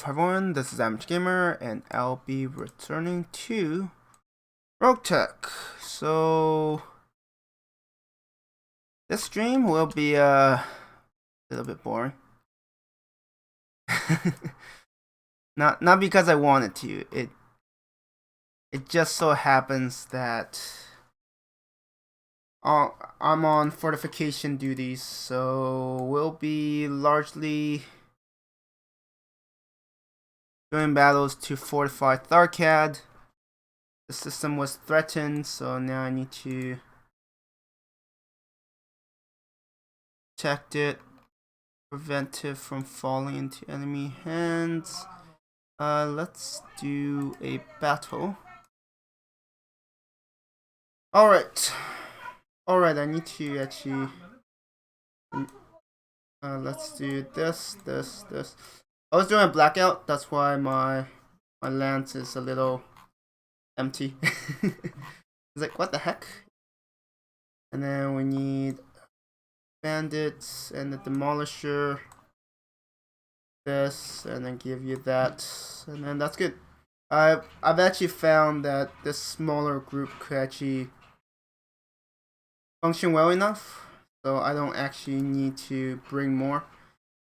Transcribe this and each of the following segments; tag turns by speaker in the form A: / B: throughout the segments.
A: Hi everyone, this is Gamer, and I'll be returning to Roguetech. So this stream will be a little bit boring. not because I wanted to. It just so happens that I'm on fortification duties, so we'll be largely doing battles to fortify Tharkad. The system was threatened, so now I need to protect it, prevent it from falling into enemy hands. Let's do a battle. Alright, I need to actually let's do this. I was doing a blackout, that's why my lance is a little empty. It's like, what the heck? And then we need bandits and the demolisher, this, and then give you that, and then that's good. I've actually found that this smaller group could actually function well enough, so I don't actually need to bring more.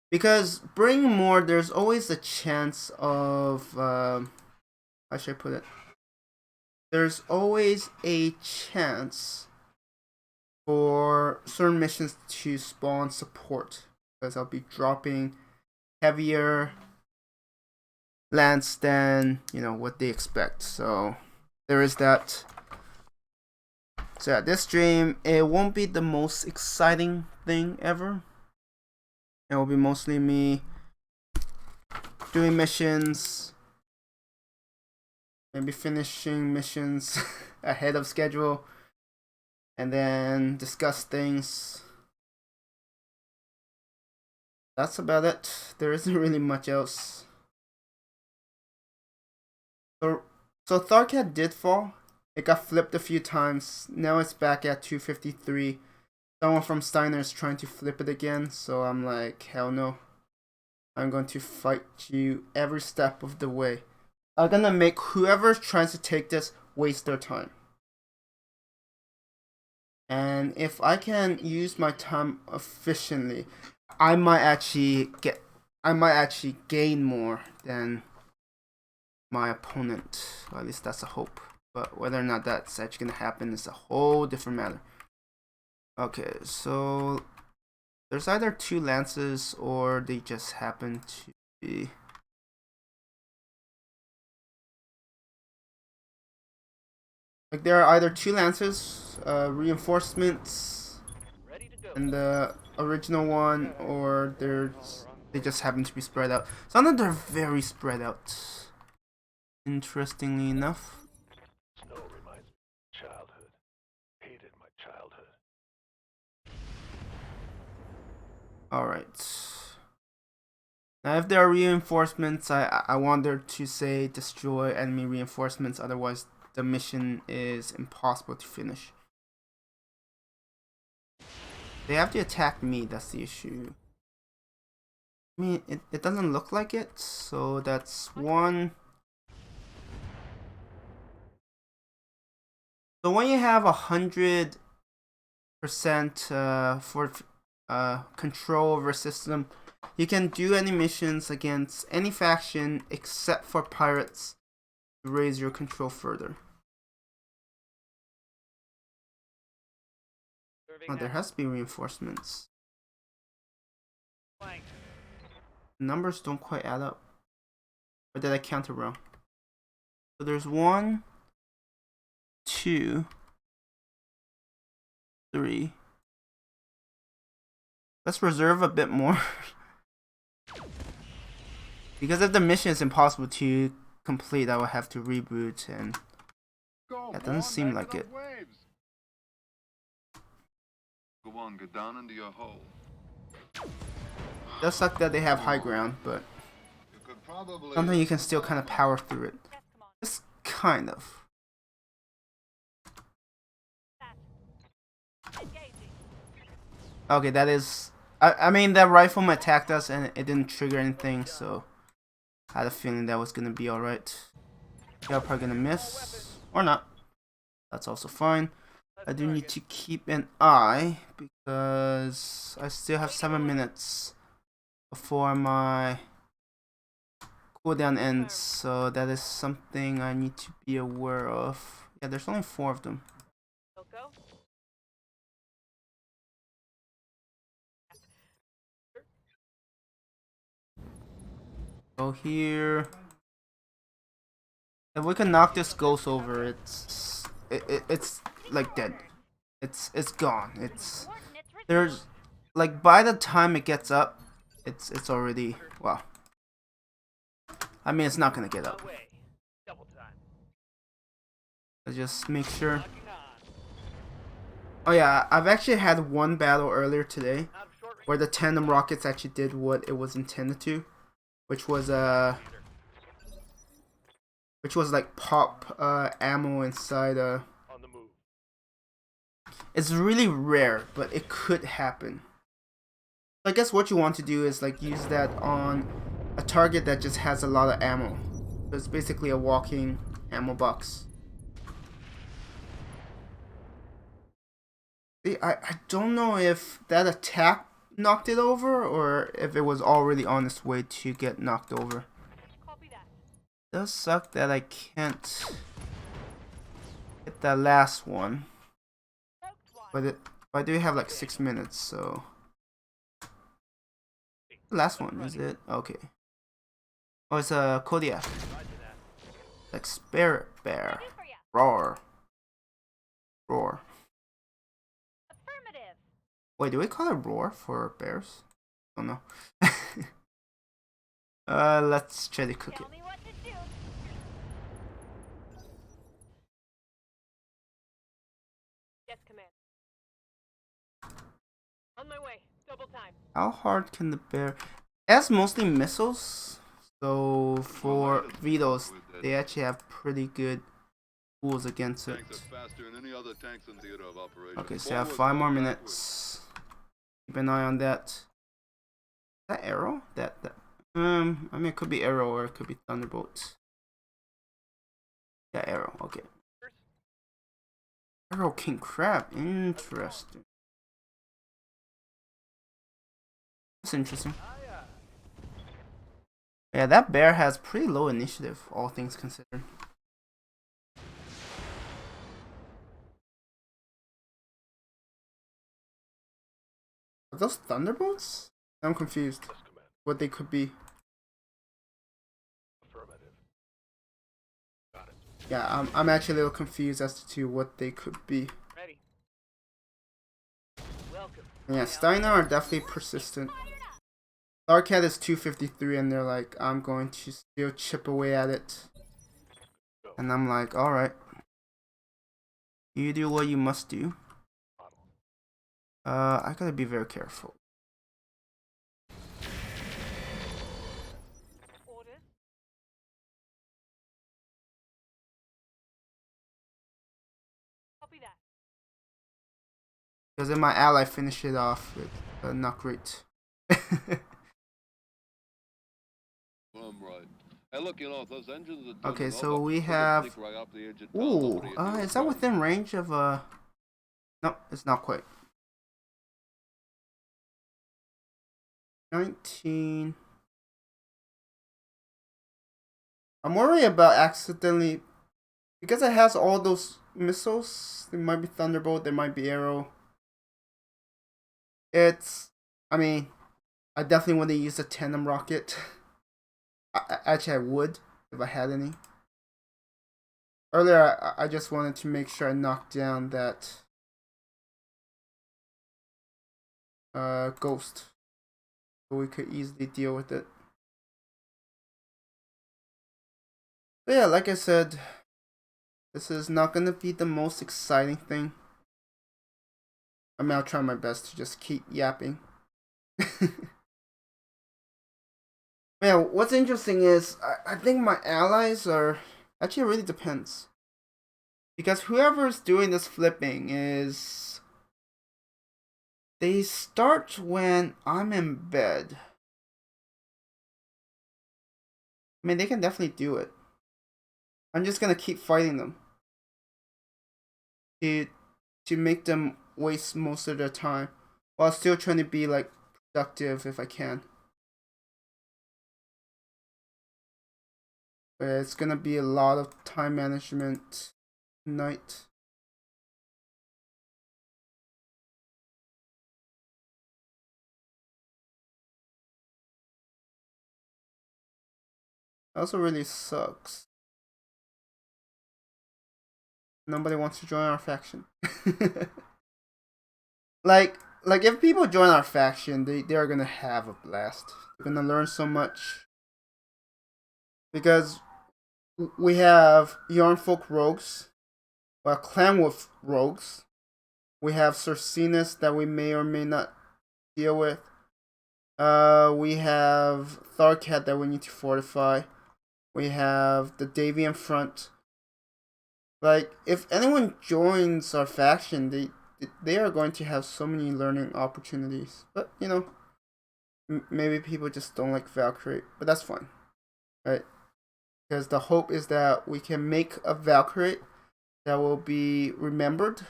A: Because bringing more, there's always a chance of how should I put it? There's always a chance for certain missions to spawn support, because I'll be dropping heavier lance than what they expect. So there is that. So yeah, this stream, it won't be the most exciting thing ever. It will be mostly me doing missions, maybe finishing missions ahead of schedule, and then discuss things. That's about it. There isn't really much else. So Tharkad did fall. It got flipped a few times. Now it's back at 253. Someone from Steiner is trying to flip it again, so I'm like, hell no. I'm going to fight you every step of the way. I'm gonna make whoever tries to take this waste their time. And if I can use my time efficiently, I might actually gain more than my opponent. Or at least that's a hope. But whether or not that's actually gonna happen is a whole different matter. Okay, so there's either two lances or they just happen to be. Like, there are either two lances, reinforcements, and the original one, or they just happen to be spread out. Some of them are very spread out. Interestingly enough.
B: Snow reminds me of childhood. Hated my childhood.
A: Alright. Now if there are reinforcements, I want there to say destroy enemy reinforcements, otherwise the mission is impossible to finish. They have to attack me, that's the issue. I mean, it doesn't look like it, so that's one. So when you have 100% for control over a system, you can do any missions against any faction except for pirates to raise your control further. Oh, there has to be reinforcements. The numbers don't quite add up. Or did I count it wrong? So there's 1, 2, 3. Let's reserve a bit more. Because if the mission is impossible to complete, I will have to reboot, and that doesn't seem like it.
C: Go on, get down into your hole.
A: It does suck that they have high ground, but sometimes you can still kind of power through it. Just kind of. Okay, that is. I mean, that rifleman attacked us and it didn't trigger anything, so I had a feeling that was gonna be alright. You're probably gonna miss. Or not. That's also fine. I do need to keep an eye because I still have 7 minutes before my cooldown ends, so that is something I need to be aware of. Yeah, there's only 4 of them. Go here. If we can knock this ghost over, it's like dead. It's gone. There's like by the time it gets up, it's already, well, I mean it's not gonna get up. Let's just make sure. Oh yeah, I've actually had one battle earlier today where the tandem rockets actually did what it was intended to, which was like pop ammo inside It's really rare, but it could happen. I guess what you want to do is like use that on a target that just has a lot of ammo. It's basically a walking ammo box. See, I don't know if that attack knocked it over or if it was already on its way to get knocked over. It does suck that I can't hit that last one. But I do have like 6 minutes, so the last one is it? Okay. Oh, it's a Kodiak. Like Spirit Bear. Roar. Roar. Wait, do we call it roar for bears? I don't know. Let's try to cook it.
D: Yes, command. On my way. Double time.
A: How hard can the bear? It has mostly missiles, so for Vito's, they actually have pretty good tools against it. Okay, so I have 5 more minutes. Keep an eye on that. Is that arrow? That I mean it could be arrow or it could be thunderbolt. Yeah, arrow. Okay. Arrow King Crab. Interesting. That's interesting. Yeah, that bear has pretty low initiative, all things considered. Are those thunderbolts? I'm confused. What they could be. Yeah, I'm actually a little confused as to what they could be. Yeah, Steiner are definitely persistent. Darkcat is 253 and they're like, I'm going to still chip away at it. And I'm like, alright. You do what you must do. I gotta be very careful. Because then my ally finished it off with not great. Okay, so we have. Ooh, is that within range of No, it's not quite. 19. I'm worried about accidentally because it has all those missiles. There might be thunderbolt, there might be arrow. I mean, I definitely want to use a tandem rocket. Actually, I would if I had any. Earlier, I just wanted to make sure I knocked down that ghost, so we could easily deal with it. But yeah, like I said, this is not gonna be the most exciting thing. I mean, I'll try my best to just keep yapping. Yeah, what's interesting is I think my allies are actually, it really depends, because whoever's doing this flipping is they start when I'm in bed. I mean, they can definitely do it. I'm just gonna keep fighting them to make them waste most of their time while still trying to be like productive if I can. But it's gonna be a lot of time management tonight. It also really sucks. Nobody wants to join our faction. like if people join our faction, they are gonna have a blast. They're gonna learn so much. Because we have Yarnfolk rogues, well, Clanwolf rogues. We have Cercinus that we may or may not deal with. We have Tharkat that we need to fortify. We have the Davian front. Like, if anyone joins our faction, they are going to have so many learning opportunities. But, you know, maybe people just don't like Valkyrie, but that's fine, right? Because the hope is that we can make a Valkyrie that will be remembered,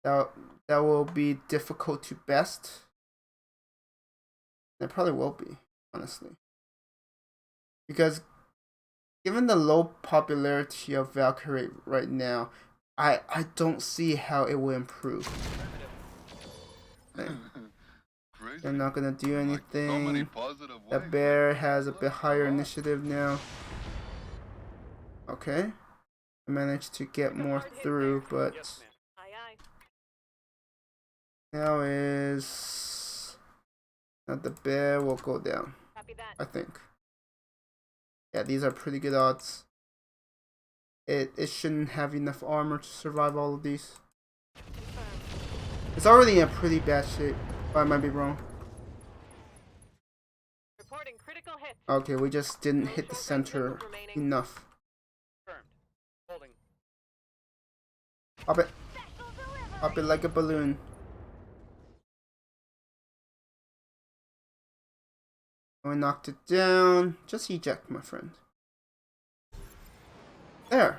A: that will be difficult to best. It probably will be, honestly. Because given the low popularity of Valkyrie right now, I don't see how it will improve. They're not gonna do anything. The bear has a bit higher initiative now. Okay. I managed to get more through, but now is not the bear will go down. I think. Yeah, these are pretty good odds. It shouldn't have enough armor to survive all of these. It's already in pretty bad shape, but I might be wrong. Okay, we just didn't hit the center enough. Pop it. Pop it like a balloon. We knocked it down. Just eject, my friend. There.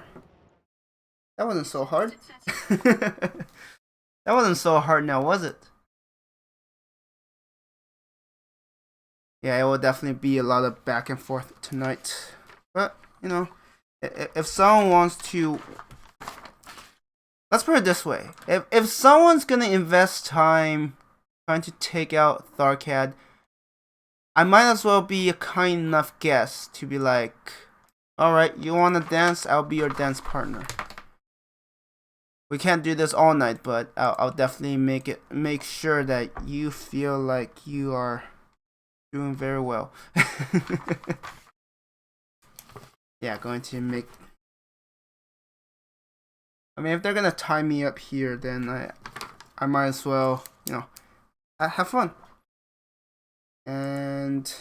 A: That wasn't so hard. That wasn't so hard now, was it? Yeah, it will definitely be a lot of back and forth tonight. But, you know, if someone wants to... Let's put it this way. If someone's gonna invest time trying to take out Tharkad, I might as well be a kind enough guest to be like, alright, you wanna dance? I'll be your dance partner. We can't do this all night, but I'll definitely make sure that you feel like you are doing very well. Yeah, going to make... I mean, if they're gonna tie me up here, then I might as well, you know, have fun. And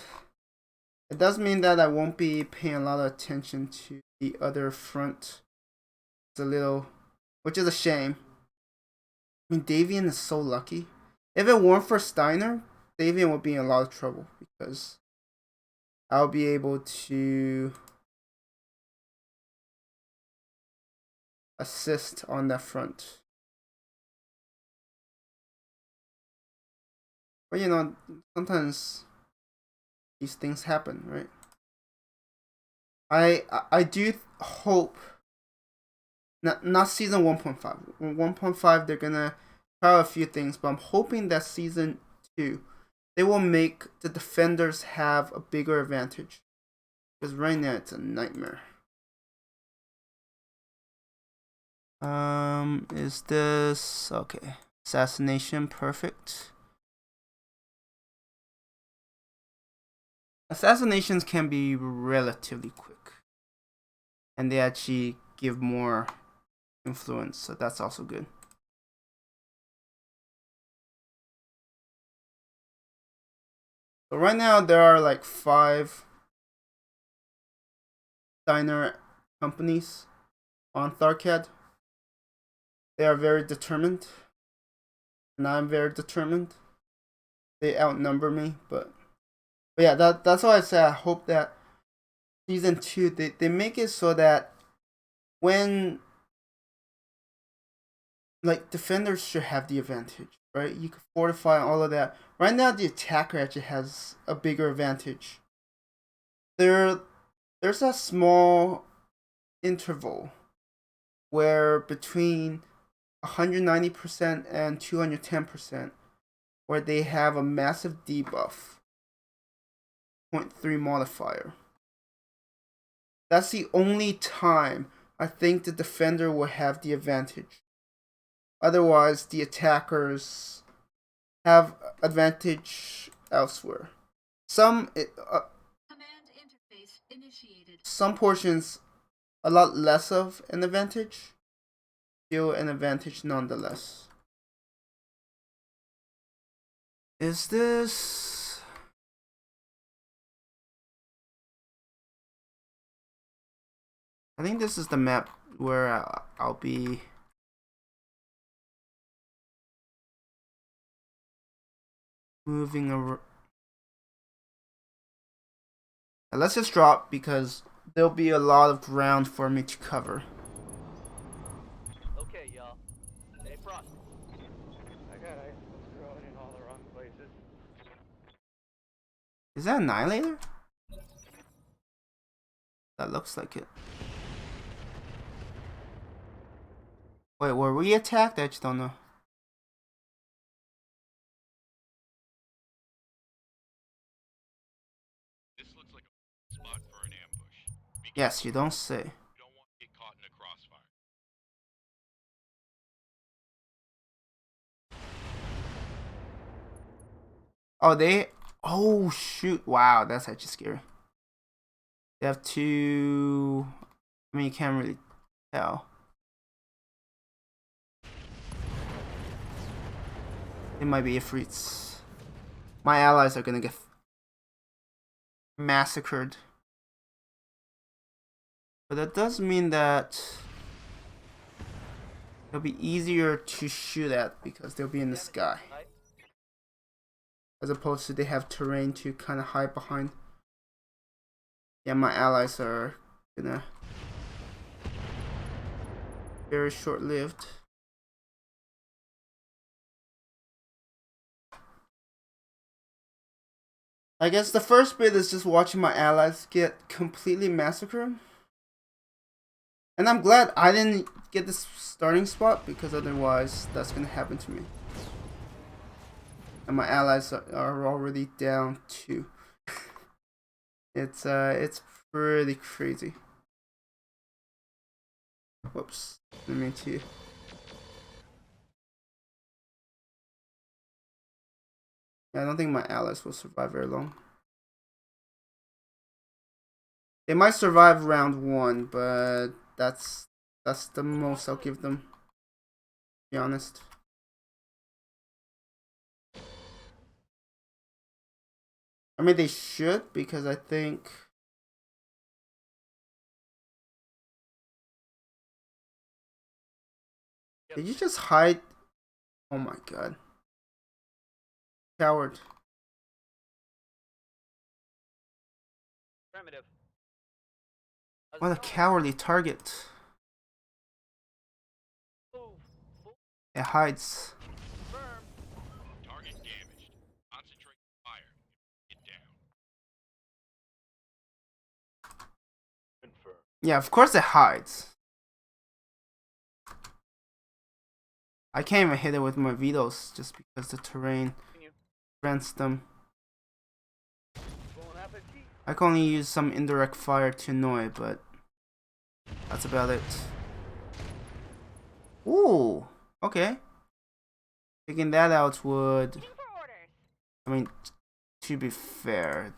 A: it does mean that I won't be paying a lot of attention to the other front. It's a little, which is a shame. I mean, Davian is so lucky. If it weren't for Steiner, Davian would be in a lot of trouble because I'll be able to assist on that front. But you know, sometimes these things happen, right? I do hope not season 1.5. 1.5 they're gonna try a few things, but I'm hoping that season 2 they will make the defenders have a bigger advantage. Because right now it's a nightmare. Is this okay? Assassination, perfect. Assassinations can be relatively quick, and they actually give more influence, so that's also good. So right now there are like 5 diner companies on Tharkad. They are very determined, and I'm very determined. They outnumber me, but yeah, that's why I say I hope that season 2, they make it so that when like defenders should have the advantage, right? You can fortify all of that. Right now, the attacker actually has a bigger advantage. There's a small interval where between 190% and 210%, where they have a massive debuff, 0.3 modifier. That's the only time I think the defender will have the advantage. Otherwise, the attackers have advantage elsewhere. Some portions a lot less of an advantage, still an advantage nonetheless. Is this? I think this is the map where I'll be moving around. Let's just drop because there'll be a lot of ground for me to cover.
E: Okay, y'all. Stay frosty. I got ice thrown in all the wrong places.
A: Is that Annihilator? That looks like it. Wait, were we attacked? I just don't know.
F: This looks like a spot for an ambush.
A: Yes, you don't say.
F: You don't want to get caught in a crossfire.
A: Oh, they... Oh, shoot. Wow, that's actually scary. They have two... I mean, you can't really tell. It might be Ifrits. My allies are gonna get massacred. But that does mean that it'll be easier to shoot at because they'll be in the sky. As opposed to they have terrain to kind of hide behind. Yeah, my allies are gonna very short-lived. I guess the first bit is just watching my allies get completely massacred. And I'm glad I didn't get this starting spot because otherwise that's gonna happen to me. And my allies are already down 2. It's pretty crazy. Whoops, didn't mean to. Yeah, I don't think my allies will survive very long. They might survive round 1, but that's the most I'll give them. To be honest. I mean, they should, because I think... Did you just hide? Oh my god. Coward.
E: Primitive.
A: What a cowardly target. It hides.
F: Target damaged. Concentrate fire. Get down.
B: Confirm.
A: Yeah, of course it hides. I can't even hit it with my vetoes just because the terrain prevents them. I can only use some indirect fire to annoy, but that's about it. Ooh, okay. Taking that out would... I mean, to be fair,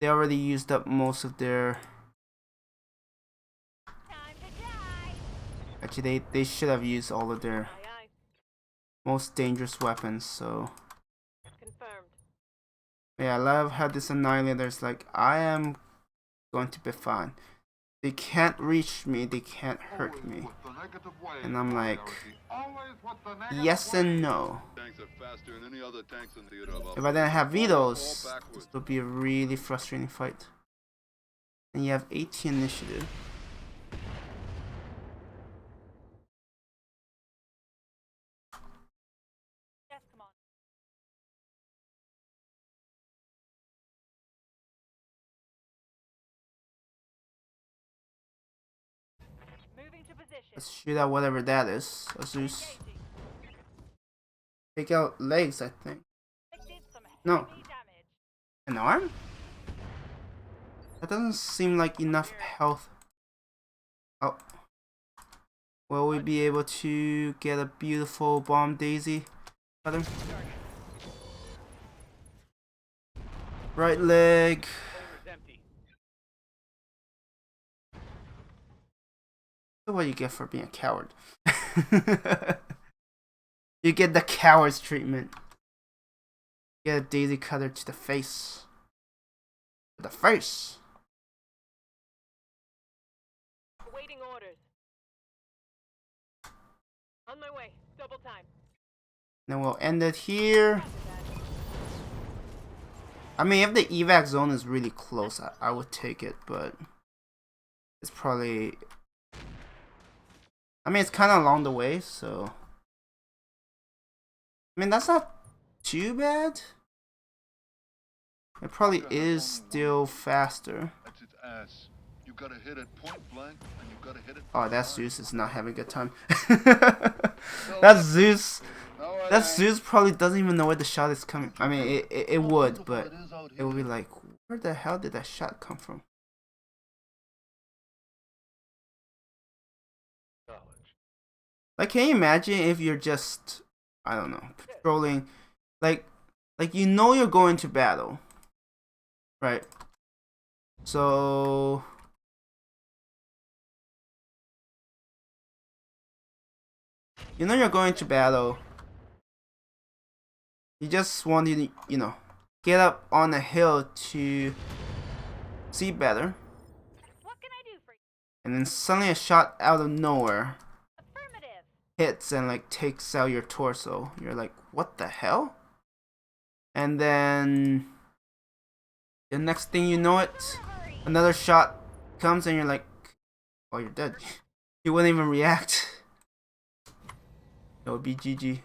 A: they already used up most of their... Actually, they should have used all of their most dangerous weapons, so...
D: Confirmed.
A: Yeah, I love how this Annihilator's like, I am going to be fine. They can't reach me, they can't hurt me. And I'm like, yes and no. If I didn't have vetoes, this would be a really frustrating fight. And you have 18 initiative.
D: Yes, come on. Moving to position.
A: Let's shoot out whatever that is. A Zeus.
D: Engaging.
A: Take out legs, I think.
D: Inflicted some
A: No.
D: heavy damage.
A: An arm? That doesn't seem like enough health. Oh. Will we be able to get a beautiful bomb daisy? Brother? Right leg.
E: Chamber's empty.
A: That's what you get for being a coward. You get the coward's treatment. Get a daisy cutter to the face. To the face.
D: Awaiting orders. On my way. Double time.
A: Then we'll end it here.
D: Roger that.
A: I mean, if the evac zone is really close, I would take it, but it's probably... I mean, it's kind of along the way, so... I mean, that's not too bad. It probably is still faster.
C: That's its ass. You gotta hit it point blank, and you gotta hit it.
A: Oh, that Zeus is not having a good time. That Zeus... That Zeus probably doesn't even know where the shot is coming. I mean, it would, but it would be like, where the hell did that shot come from? Like, can you imagine if you're just, I don't know, patrolling, like you know you're going to battle, right? So you know you're going to battle. You just want to, you know, get up on a hill to see better.
D: What can I do for you?
A: And then suddenly a shot out of nowhere
D: Affirmative.
A: hits and like takes out your torso. You're like, what the hell? And then the next thing you know it, another shot comes and you're like, oh, you're dead. You wouldn't even react. It would be GG.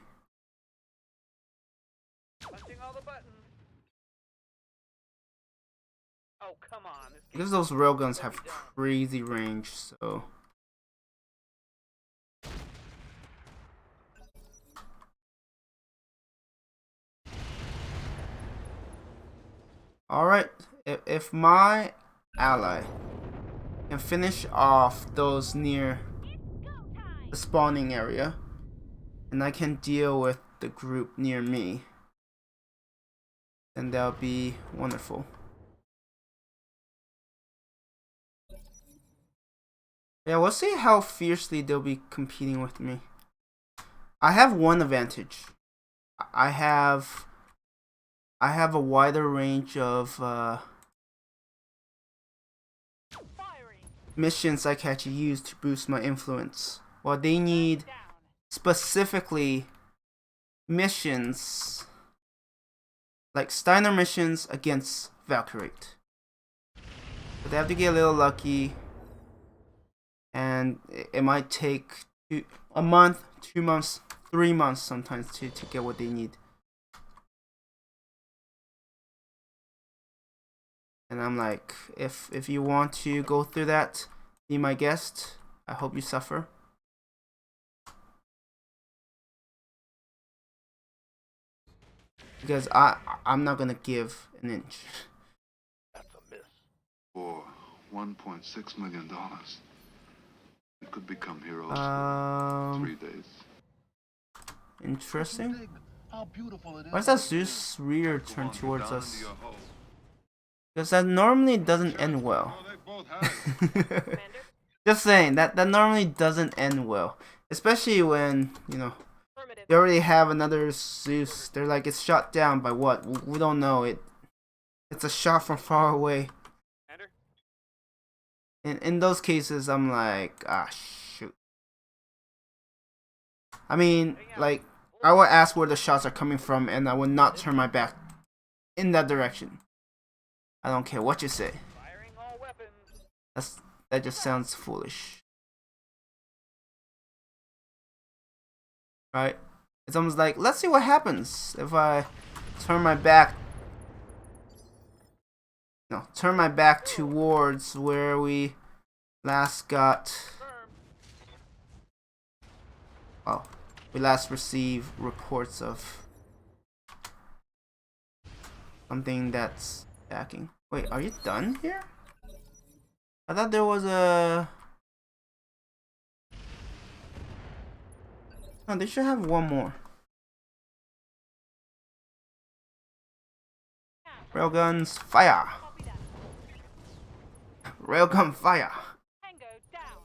E: Punching all the buttons. Oh, come on. This
A: Because those railguns have crazy range, so... Alright, if my ally can finish off those near the spawning area, and I can deal with the group near me, then that'll be wonderful. Yeah, we'll see how fiercely they'll be competing with me. I have one advantage. I have a wider range of missions I can actually use to boost my influence. While they need specifically missions like Steiner missions against Valkyrie. But they have to get a little lucky, and it might take a month, 2 months, 3 months sometimes to get what they need. And I'm like, if you want to go through that, be my guest. I hope you suffer. Because I'm not gonna give an inch.
B: That's a miss.
C: For $1.6 million, we could become heroes in 3 days.
A: Interesting.
C: How beautiful it is.
A: Why does that Zeus rear turn
C: Go on,
A: towards
C: get down
A: us?
C: into your hole.
A: Because that normally doesn't end well.
C: Oh, they both have it.
D: Commander?
A: Just saying, that normally doesn't end well. Especially when, you know,
D: Affirmative.
A: you already have another Zeus. They're like, it's shot down by what? We don't know. It's a shot from far away.
E: Commander?
A: in those cases, I'm like, ah, shoot. I mean, like, I will ask where the shots are coming from, and I will not turn my back in that direction. I don't care what you say.
E: Firing all weapons.
A: That just sounds foolish. Right? It's almost like, let's see what happens if I turn my back. No, turn my back towards where we last got. Well, we last received reports of something that's attacking. Wait, are you done here? I thought there was a. Oh, they should have one more. Railguns, fire! Railgun, fire!
D: Tango down.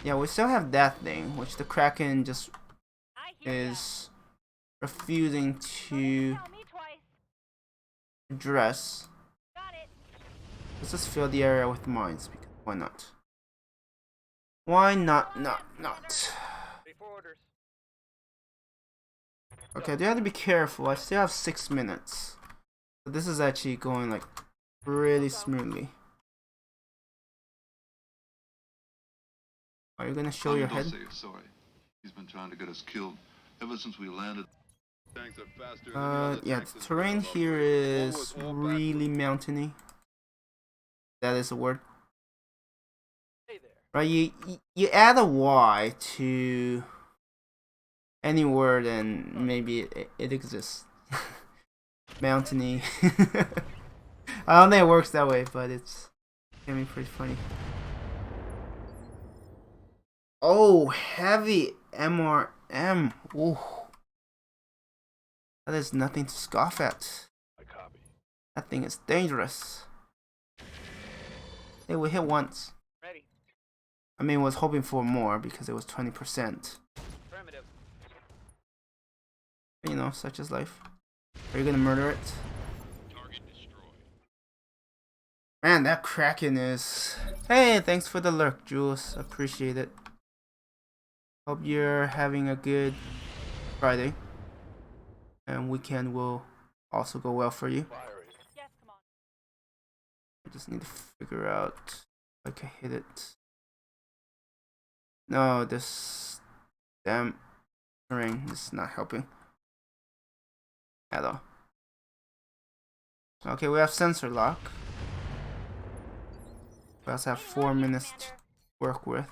A: Yeah, we still have that thing, which the Kraken just
D: I hear
A: is refusing
D: ya.
A: to
D: Tell me twice.
A: address.
D: Got it.
A: Let's just fill the area with mines, because why not? Why not?
E: Ready for orders.
A: Okay, I do have to be careful. I still have 6 minutes. But this is actually going like really smoothly. Are you gonna show your head?
C: Say you're sorry. He's been trying to get us killed ever since we landed. Tanks are faster than the other
A: Yeah,
C: tanks
A: the
C: this
A: terrain
C: battle
A: here
C: operates.
A: is
C: Forward or
A: really mountainy. That is a word.
E: Hey there.
A: Right, you add a Y to any word and maybe it exists. Mountainy. I don't think it works that way, but it's can be pretty funny. Oh, heavy MRM. Ooh. That is nothing to scoff at.
B: I copy.
A: That thing is dangerous. Hey, we hit once.
E: Ready.
A: I mean, I was hoping for more because it was 20%.
E: Affirmative.
A: You know, such is life. Are you gonna murder it?
F: Target destroyed.
A: Man, that Kraken is... Hey, thanks for the lurk, Jules. Appreciate it. Hope you're having a good Friday. And weekend will also go well for you.
B: Firing.
D: Yes, come on.
A: I just need to figure out if I can hit it. No, this damn terrain is not helping at all. Okay, we have sensor lock. We also have 4 minutes to work with.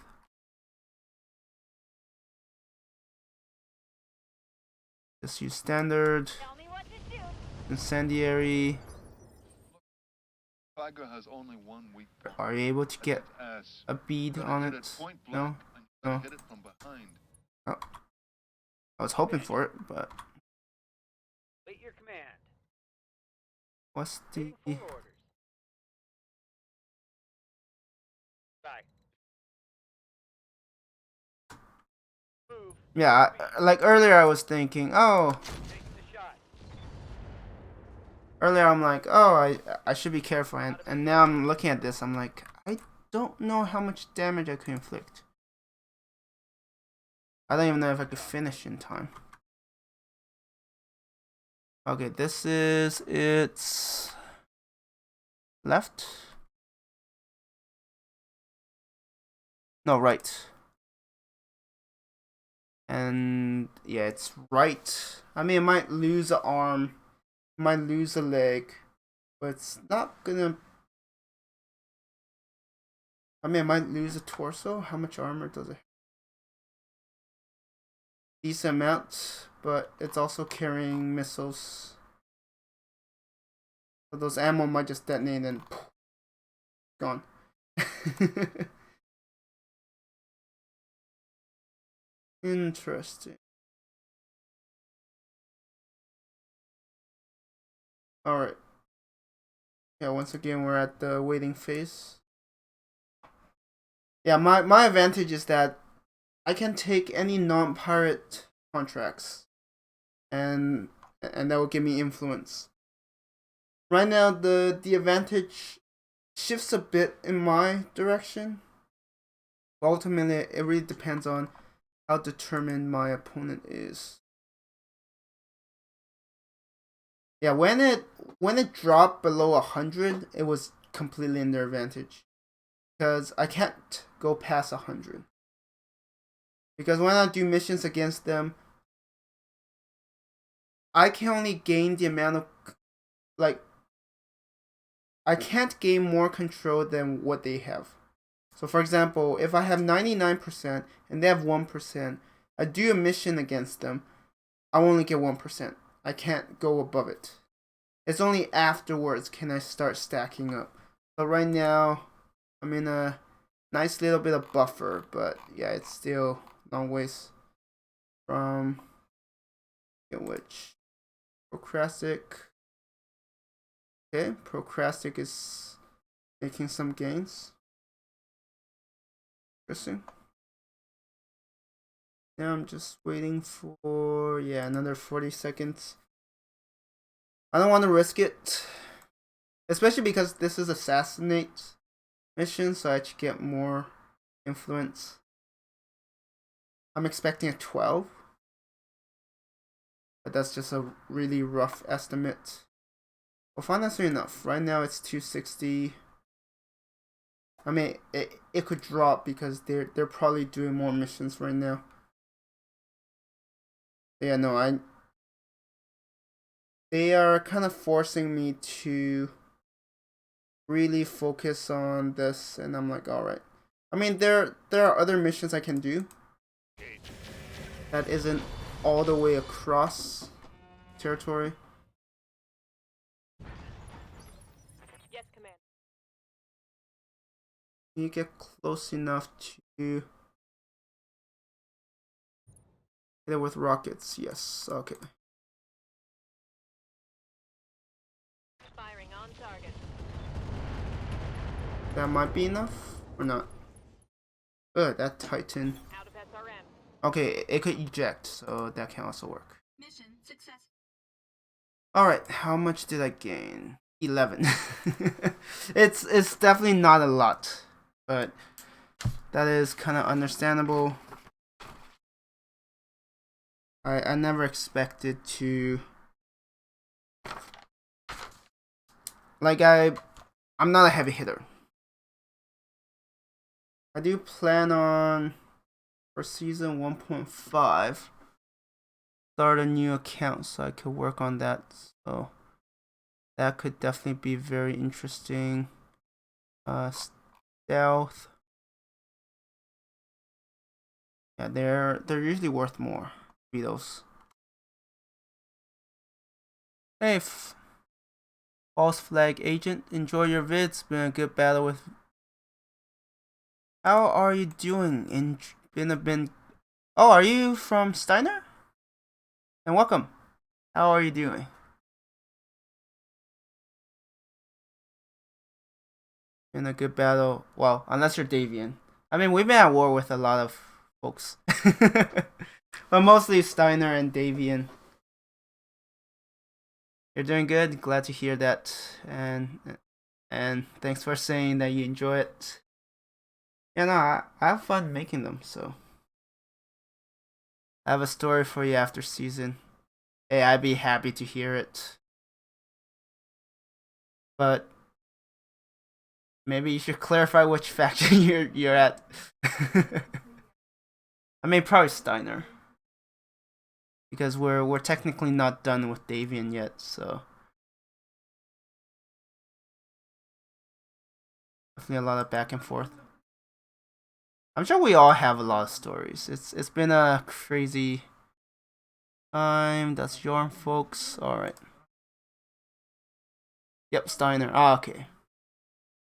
A: Just use standard,
D: Tell me what to do.
A: incendiary.
C: Tiger has only one weak point.
A: Are you able to get
C: Ass.
A: a bead
C: You gotta
A: on
C: hit
A: it?
C: point
A: No?
C: blank, and you gotta
A: No.
C: hit it from behind.
A: Oh. I was hoping for it, but
E: Wait your command.
A: what's the...
E: Waiting for orders. Bye. Move.
A: Yeah, like earlier I was thinking, oh,
E: Take the shot.
A: earlier I'm like, oh, I should be careful, and now I'm looking at this, I'm like, I don't know how much damage I could inflict. I don't even know if I could finish in time. Okay, this is its left. No, right. And yeah, it's right. I mean, it might lose an arm, might lose a leg, but it's not gonna. I mean, it might lose a torso. How much armor does it have? Decent amount, but it's also carrying missiles. So those ammo might just detonate and poof, gone. Interesting. Alright. Yeah, once again, we're at the waiting phase. Yeah, my advantage is that I can take any non-pirate contracts. And that will give me influence. right now the advantage shifts a bit in my direction. Ultimately, it really depends on how determined my opponent is. Yeah, when it dropped below 100, it was completely in their advantage. Because I can't go past 100. Because when I do missions against them, I can only gain the amount of, like, I can't gain more control than what they have. So for example, if I have 99% and they have 1%, I do a mission against them, I only get 1%. I can't go above it. It's only afterwards can I start stacking up. So right now, I'm in a nice little bit of buffer, but yeah, it's still long ways from which Procrastic. Okay, Procrastic is making some gains. Interesting. Now I'm just waiting for another 40 seconds. I don't want to risk it, especially because this is assassinate mission, so I should get more influence. I'm expecting a 12, but that's just a really rough estimate. We'll find out soon enough. Right now it's 260. I mean, it could drop because they're probably doing more missions right now. Yeah, no, they are kind of forcing me to really focus on this, and I'm like, all right. I mean, there are other missions I can do that isn't all the way across territory.
D: Yes, command.
A: Can you get close enough to hit it with rockets? Yes. Okay.
D: Firing on target.
A: That might be enough or not. Good. That Titan.
D: Out of SRM.
A: Okay, it could eject, so that can also work.
G: Mission success.
A: Alright, how much did I gain? 11. It's definitely not a lot, but that is kind of understandable. I never expected to, like, I'm not a heavy hitter. I do plan on, for season 1.5, start a new account so I could work on that. So that could definitely be very interesting. Stealth. Yeah, they're usually worth more. Beatles. Hey, false flag agent. Enjoy your vids. Been a good battle with. How are you doing? Oh, are you from Steiner? And welcome. How are you doing? In a good battle. Well, unless you're Davian. I mean, we've been at war with a lot of folks. But mostly Steiner and Davian. You're doing good. Glad to hear that. And thanks for saying that you enjoy it. Yeah, no, I have fun making them, so. I have a story for you after season. Hey, I'd be happy to hear it. But maybe you should clarify which faction you're at. I mean, probably Steiner, because we're technically not done with Davian yet, so definitely a lot of back and forth. I'm sure we all have a lot of stories. It's been a crazy time. That's Jordan, folks. All right. Yep, Steiner. Ah, okay.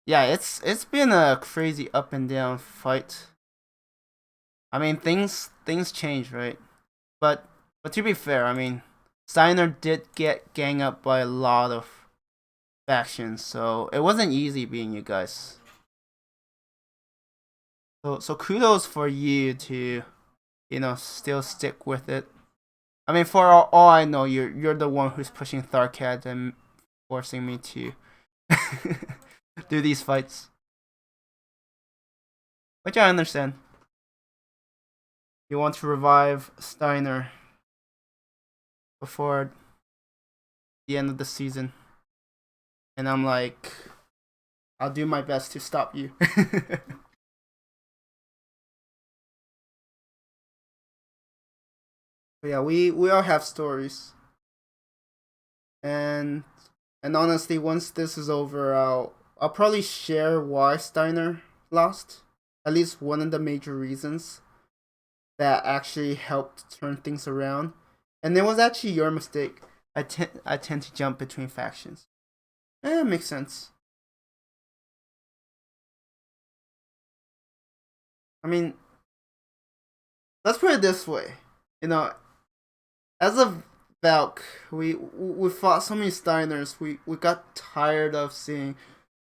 A: Yeah, it's been a crazy up and down fight. I mean, things change, right? But to be fair, I mean, Steiner did get gang up by a lot of factions, so it wasn't easy being you guys. So kudos for you to, still stick with it. I mean, for all I know, you're the one who's pushing Tharkat and forcing me to do these fights. Which I understand. You want to revive Steiner before the end of the season. And I'm like, I'll do my best to stop you. But yeah, we all have stories. And honestly, once this is over, I'll probably share why Steiner lost. At least one of the major reasons that actually helped turn things around. And it was actually your mistake. I tend to jump between factions. It makes sense. I mean, let's put it this way. You know, as a Valk, we fought so many Steiners, we got tired of seeing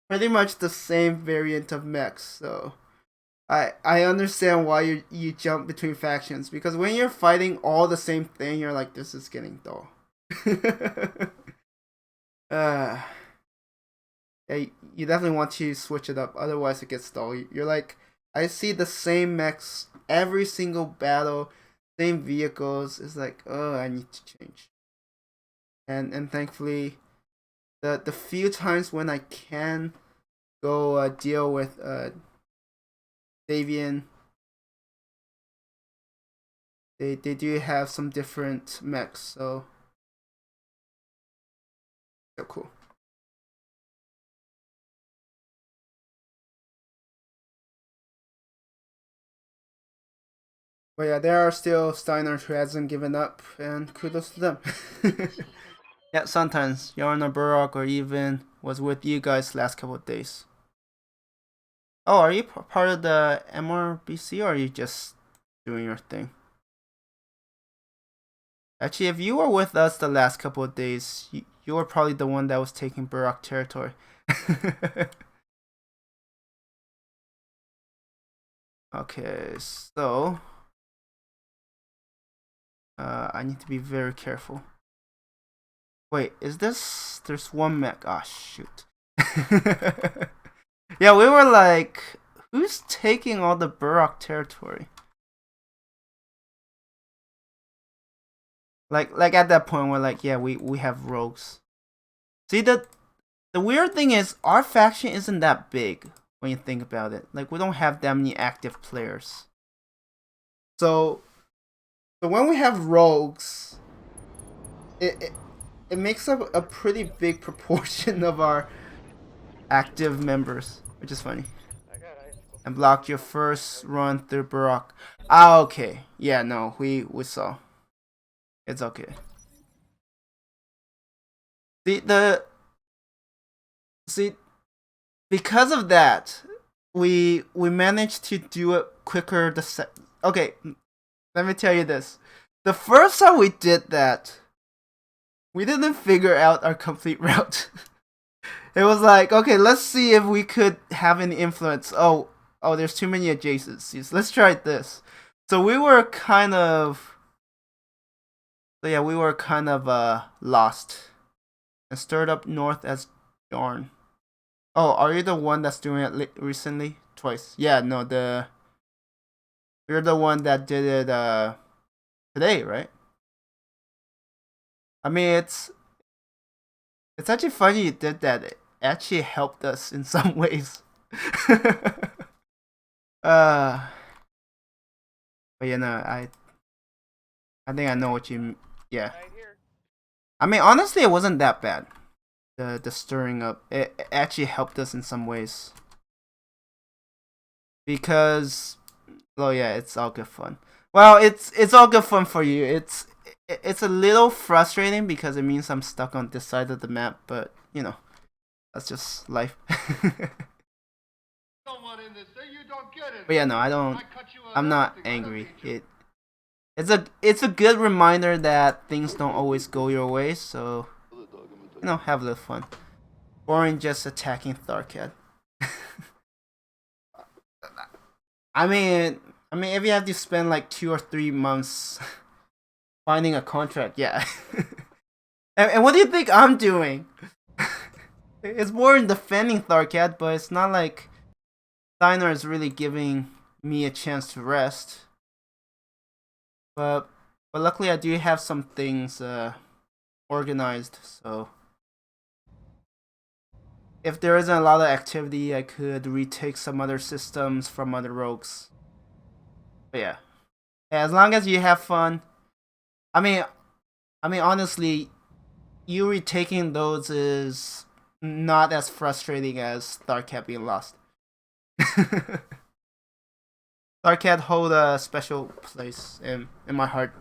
A: pretty much the same variant of mechs, so I understand why you jump between factions, because when you're fighting all the same thing, you're like, this is getting dull. Yeah, you definitely want to switch it up, otherwise it gets dull. You're like, I see the same mechs every single battle, same vehicles. It's like, oh, I need to change. And thankfully, the few times when I can go deal with Davian, they do have some different mechs, so they're cool. But yeah, there are still Steiners who hasn't given up, and kudos to them. Yeah, sometimes Yarna Burrock or even was with you guys last couple of days. Oh, are you part of the MRBC, or are you just doing your thing? Actually, if you were with us the last couple of days, you were probably the one that was taking Burrock territory. Okay, so I need to be very careful. Wait, is this? There's one mech. Ah, shoot. Yeah, we were like, who's taking all the Burrock territory? Like at that point, we're like, yeah, we have rogues. See, the weird thing is, our faction isn't that big when you think about it. Like, we don't have that many active players. So when we have rogues, it makes up a pretty big proportion of our active members, which is funny. And blocked your first run through Burrock. Ah, okay. Yeah, no, we saw. It's okay. See, because of that, we managed to do it quicker. Okay, let me tell you this. The first time we did that, we didn't figure out our complete route. It was like, okay, let's see if we could have any influence. Oh, there's too many adjacencies. Let's try this. So we were kind of... So yeah, we were kind of lost. And stirred up north as Yarn. Oh, are you the one that's doing it recently? Twice. Yeah, no, you're the one that did it today, right? I mean, it's actually funny you did that. It actually helped us in some ways. But you know, I think I know what you... Yeah. I mean, honestly, it wasn't that bad. The stirring up, it actually helped us in some ways. Because, oh yeah, it's all good fun. Well, it's all good fun for you. It's a little frustrating because it means I'm stuck on this side of the map, but you know, that's just life. But yeah, no, I'm not angry. It's a good reminder that things don't always go your way, so you know, have a little fun. Boring just attacking Tharkad. I mean, if you have to spend like 2 or 3 months finding a contract, yeah. And what do you think I'm doing? It's more in defending Tharkat, but it's not like Steiner is really giving me a chance to rest. But luckily I do have some things organized, so if there isn't a lot of activity, I could retake some other systems from other rogues. But yeah, as long as you have fun. I mean, honestly, you retaking those is not as frustrating as Tharkat being lost. Tharkat hold a special place in my heart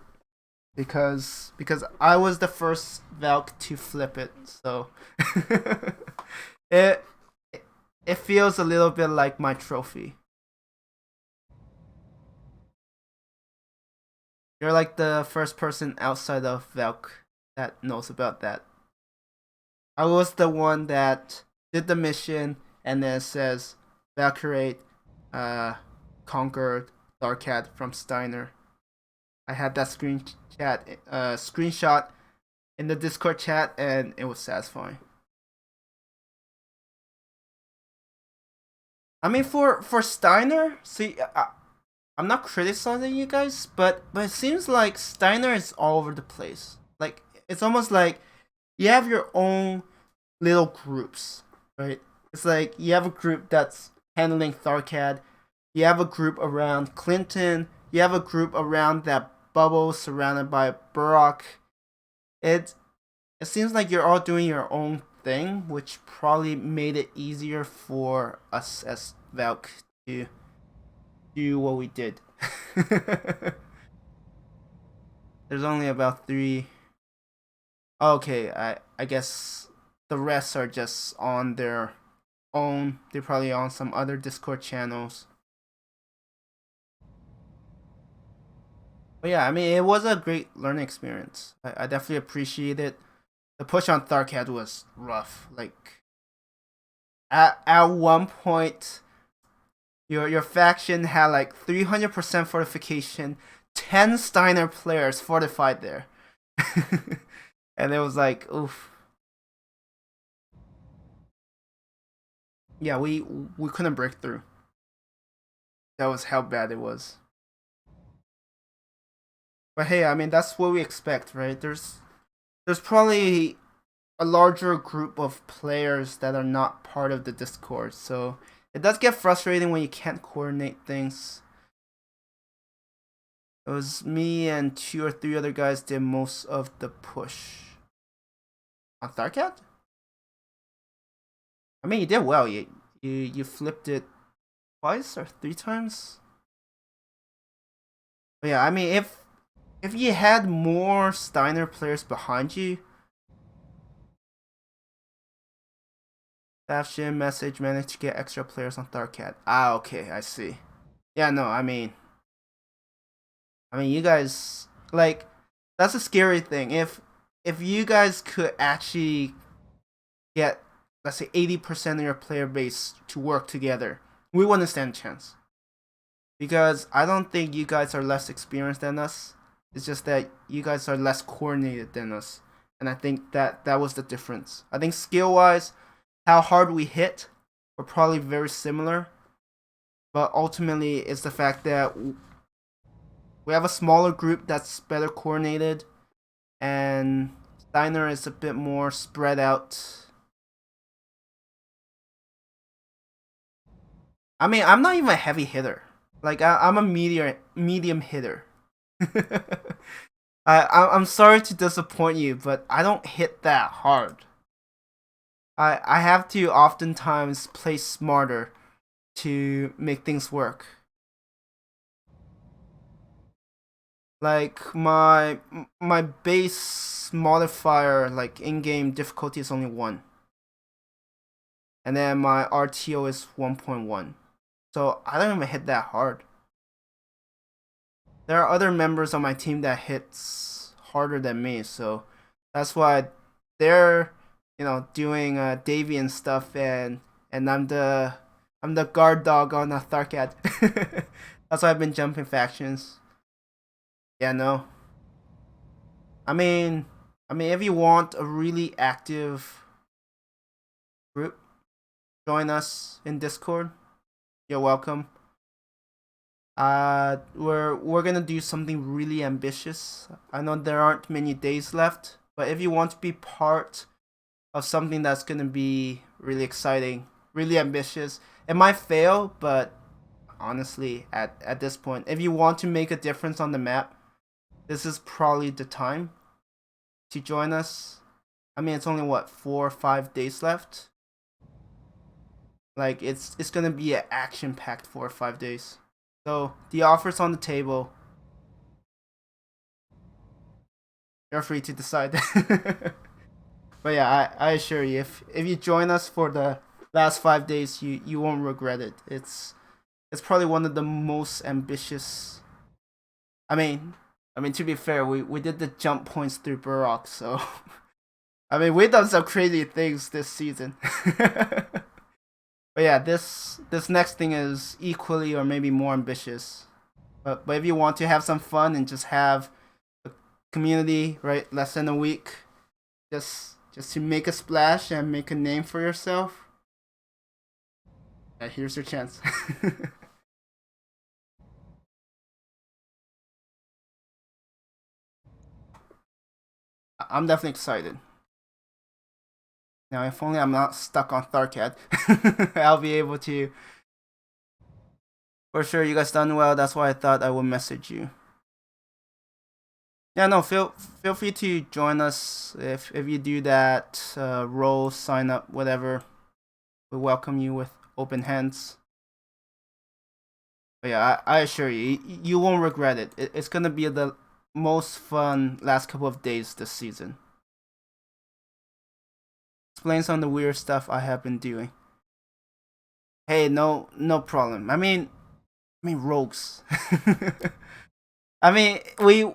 A: because I was the first Valk to flip it, so it it feels a little bit like my trophy. You're like the first person outside of Valk that knows about that. I was the one that did the mission and then it says Valkyrie conquered Darkat from Steiner. I had that screenshot in the Discord chat and it was satisfying. I mean, for Steiner, see, I'm not criticizing you guys, but it seems like Steiner is all over the place. Like it's almost like you have your own little groups, right? It's like you have a group that's handling Tharkad, you have a group around Clinton, you have a group around that bubble surrounded by Burrock. It seems like you're all doing your own thing, which probably made it easier for us as Valk to do what we did. There's only about 3. Okay, I guess the rest are just on their own. They're probably on some other Discord channels. But yeah, I mean, it was a great learning experience. I definitely appreciate it. The push on Tharkad was rough. Like at one point, your faction had like 300% fortification, 10 Steiner players fortified there. And it was like, oof. Yeah, we couldn't break through. That was how bad it was. But hey, I mean that's what we expect, right? There's probably a larger group of players that are not part of the Discord, so it does get frustrating when you can't coordinate things. It was me and 2 or 3 other guys did most of the push. On Tharkat? I mean, you did well. You flipped it twice or 3 times. But yeah, I mean, if you had more Steiner players behind you, Bastion message managed to get extra players on Tharkat. Ah, okay, I see. Yeah, no, I mean, you guys like that's a scary thing. If you guys could actually get, let's say, 80% of your player base to work together, we wouldn't stand a chance. Because I don't think you guys are less experienced than us. It's just that you guys are less coordinated than us. And I think that was the difference. I think skill-wise, how hard we hit, we're probably very similar. But ultimately, it's the fact that we have a smaller group that's better coordinated. And Steiner is a bit more spread out. I mean, I'm not even a heavy hitter. Like, I'm a medium hitter. I'm sorry to disappoint you, but I don't hit that hard. I have to oftentimes play smarter to make things work. Like my base modifier, like in-game difficulty, is only 1. And then my RTO is 1.1. So I don't even hit that hard. There are other members on my team that hits harder than me, so that's why they're, doing Davy and stuff, and I'm the guard dog on a Tharkat. That's why I've been jumping factions. Yeah, no. I mean, if you want a really active group. Join us in Discord. You're welcome. We're gonna do something really ambitious. I know there aren't many days left, but if you want to be part of something that's gonna be really exciting, really ambitious, it might fail, but honestly, at this point, if you want to make a difference on the map, this is probably the time to join us. I mean, it's only what 4 or 5 days left. Like it's gonna be an action-packed 4 or 5 days. So the offer's on the table. You're free to decide. But yeah, I assure you, if you join us for the last 5 days, you won't regret it. It's probably one of the most ambitious. I mean to be fair, we did the jump points through Burrock, so I mean we've done some crazy things this season. But yeah, this next thing is equally or maybe more ambitious. But if you want to have some fun and just have a community, right, less than a week, just to make a splash and make a name for yourself, here's your chance. I'm definitely excited. Now, if only I'm not stuck on Tharkat, I'll be able to. For sure, you guys done well. That's why I thought I would message you. Yeah, no, feel free to join us if you do that. Roll, sign up, whatever. We welcome you with open hands. But yeah, I assure you, you won't regret it. It's gonna be the most fun last couple of days this season. Explain some of the weird stuff I have been doing. Hey, no problem. I mean rogues. I mean, we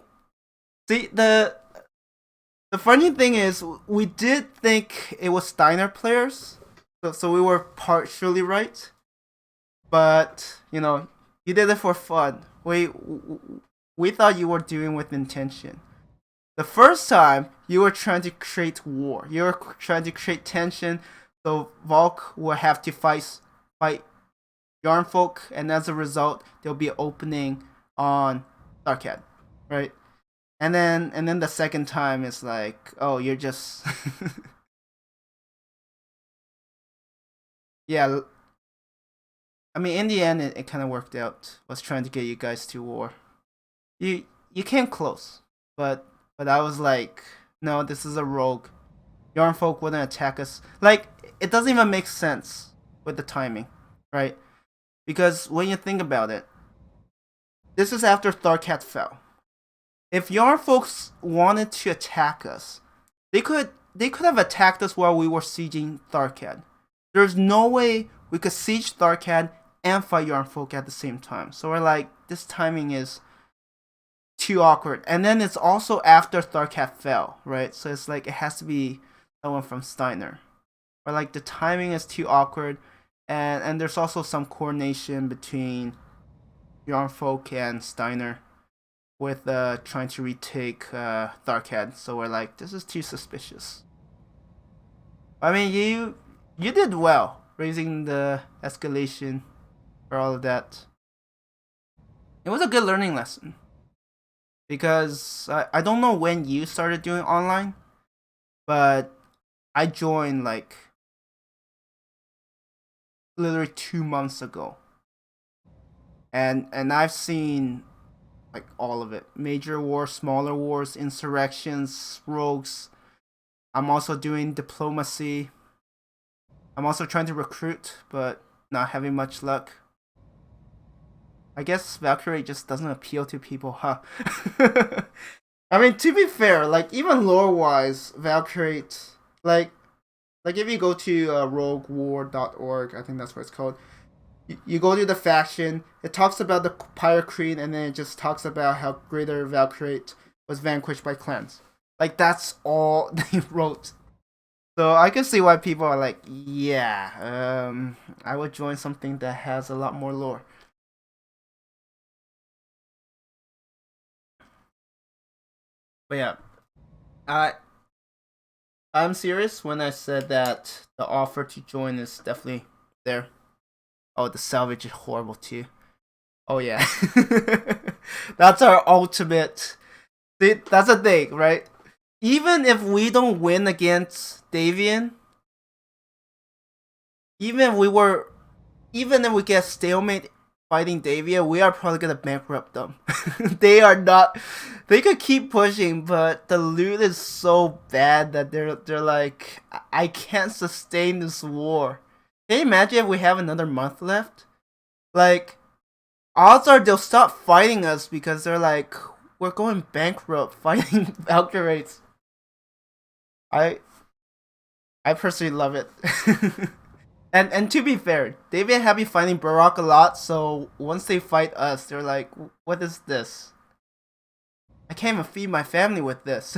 A: see the funny thing is we did think it was Steiner players, so we were partially right. But you know, you did it for fun. We thought you were doing with intention. The first time, you were trying to create war. You were trying to create tension, so Volk will have to fight Yarnfolk, and as a result, there'll be an opening on Darkhead, right? And then the second time is like, oh, you're just yeah. I mean, in the end, it kind of worked out. Was trying to get you guys to war. You came close, but I was like, no, this is a rogue. Yarnfolk wouldn't attack us. Like, it doesn't even make sense with the timing, right? Because when you think about it, this is after Tharkat fell. If Yarnfolk wanted to attack us, they could have attacked us while we were sieging Tharkat. There's no way we could siege Tharkat and fight Yarnfolk at the same time. So we're like, this timing is too awkward. And then it's also after Tharkat fell, right? So it's like it has to be someone from Steiner. Or like the timing is too awkward, and there's also some coordination between Yarnfolk and Steiner with trying to retake Tharkat. So we're like, this is too suspicious. I mean, you did well raising the escalation for all of that. It was a good learning lesson. Because I don't know when you started doing online, but I joined like literally 2 months ago. And I've seen like all of it. Major wars, smaller wars, insurrections, rogues. I'm also doing diplomacy. I'm also trying to recruit, but not having much luck. I guess Valkyrie just doesn't appeal to people, huh? I mean, to be fair, like even lore-wise, Valkyrie, like if you go to roguewar.org, I think that's what it's called. You go to the faction. It talks about the Pirate Queen, and then it just talks about how Greater Valkyrie was vanquished by clans. Like that's all they wrote. So I can see why people are like, yeah, I would join something that has a lot more lore. But yeah, I'm serious when I said that the offer to join is definitely there. Oh, the salvage is horrible too. Oh yeah. That's our ultimate. That's a thing, right? Even if we don't win against Davian, even if we get stalemate fighting Davia, we are probably gonna bankrupt them. They are not. They could keep pushing, but the loot is so bad that they're like, I can't sustain this war. Can you imagine if we have another month left? Like, odds are they'll stop fighting us because they're like, we're going bankrupt fighting Valkyrates. I personally love it. And to be fair, they've been happy fighting Barak a lot, so once they fight us, they're like, what is this? I can't even feed my family with this.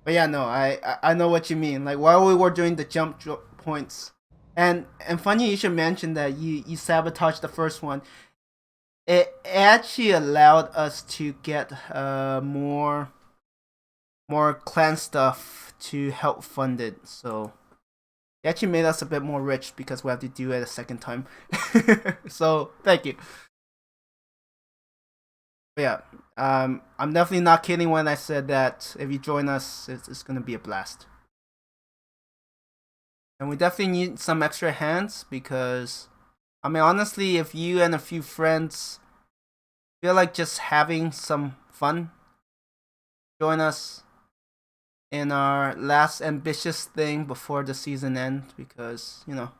A: But yeah, no, I know what you mean. Like, while we were doing the jump points, and funny you should mention that you sabotaged the first one. It actually allowed us to get more clan stuff to help fund it, so it actually made us a bit more rich because we have to do it a second time. So thank you. But yeah, I'm definitely not kidding when I said that if you join us, it's gonna be a blast. And we definitely need some extra hands because, I mean, honestly, if you and a few friends feel like just having some fun, join us in our last ambitious thing before the season ends because, you know,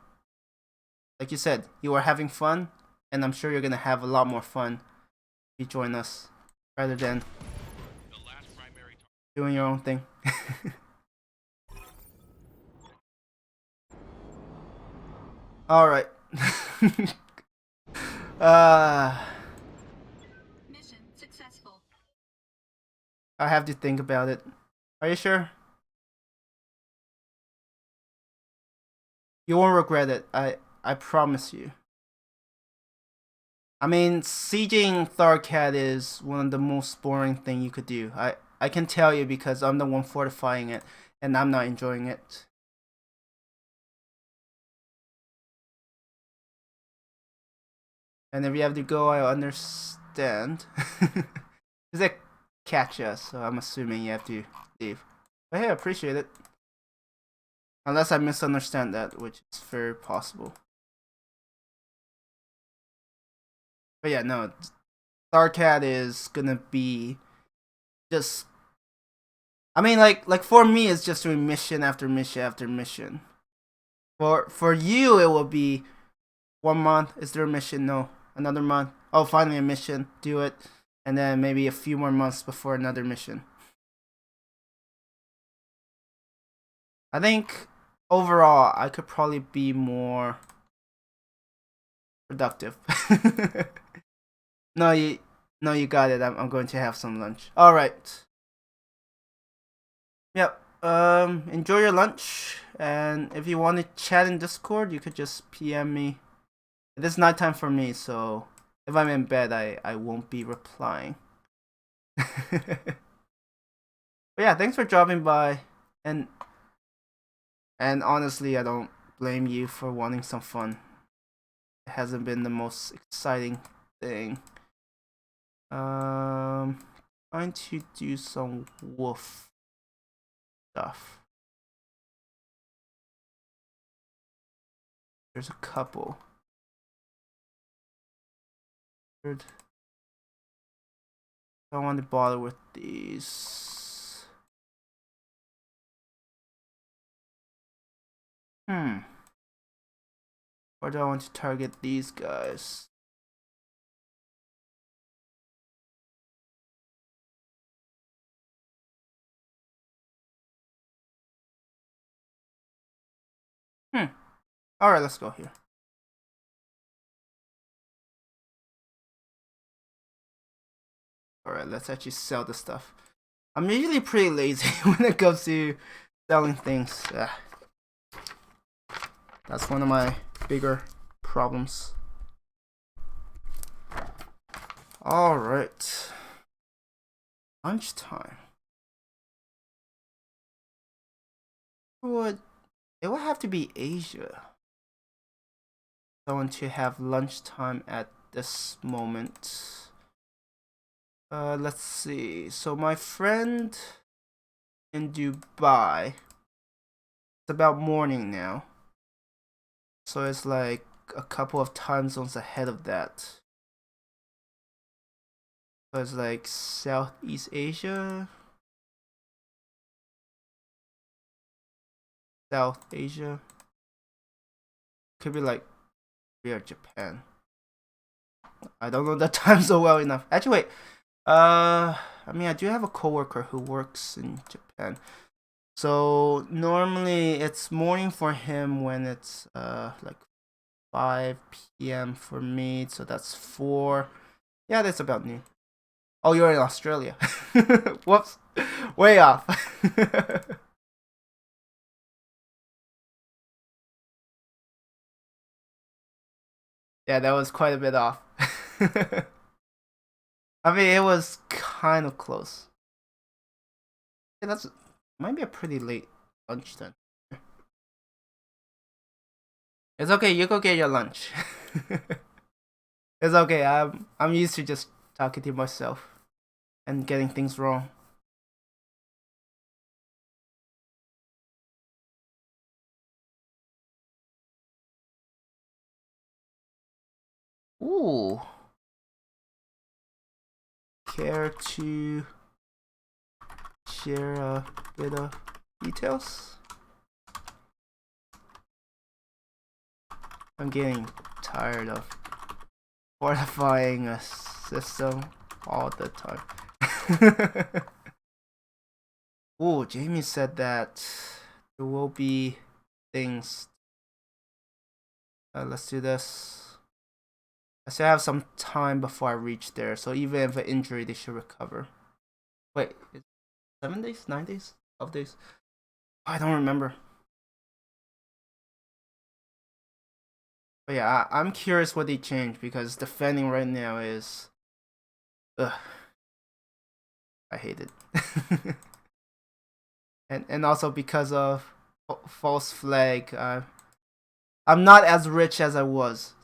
A: like you said, you are having fun, and I'm sure you're gonna have a lot more fun if you join us rather than doing your own thing. Alright.
G: Mission successful.
A: I have to think about it. Are you sure? You won't regret it. I promise you. I mean, sieging Tharkat is one of the most boring thing you could do. I can tell you because I'm the one fortifying it, and I'm not enjoying it. And if you have to go, I understand. Because they catch us, so I'm assuming you have to leave. But hey, I appreciate it. Unless I misunderstand that, which is very possible. But yeah, no. Starcat is gonna be just, I mean, like for me, it's just doing mission after mission after mission. For you, it will be 1 month. Is there a mission? No. Another month. Oh, finally a mission. Do it, and then maybe a few more months before another mission. I think overall, I could probably be more productive. No, you got it. I'm going to have some lunch. All right. Yep. Enjoy your lunch, and if you want to chat in Discord, you could just PM me. It is nighttime for me, so if I'm in bed, I won't be replying. But yeah, thanks for dropping by, and honestly, I don't blame you for wanting some fun. It hasn't been the most exciting thing. Trying to do some wolf stuff. There's a couple. I don't want to bother with these. Or do I want to target these guys? Alright, let's go here. Alright, let's actually sell the stuff. I'm usually pretty lazy when it comes to selling things. That's one of my bigger problems. Alright. Lunchtime. would it would have to be Asia. I want to have lunchtime at this moment. Let's see. So my friend in Dubai, it's about morning now. So it's like a couple of time zones ahead of that. So it's like Southeast Asia. South Asia. Could be like Korea, Japan. I don't know the time so well enough. Actually, wait. I mean, I do have a coworker who works in Japan. So normally it's morning for him when it's like 5 p.m. for me. So that's 4. Yeah, that's about noon. Oh, you're in Australia. Whoops. Way off. Yeah, that was quite a bit off. I mean, it was kind of close. Yeah, that's might be a pretty late lunch then. It's okay. You go get your lunch. It's okay. I'm used to just talking to myself and getting things wrong. Ooh. Care to share a bit of details? I'm getting tired of fortifying a system all the time. Ooh, Jamie said that there will be things. Let's do this. I still have some time before I reach there, so even if an injury, they should recover. Wait, 7 days? 9 days? 12 days? I don't remember. But yeah, I'm curious what they changed because defending right now is. Ugh. I hate it. and also because of false flag, I'm not as rich as I was.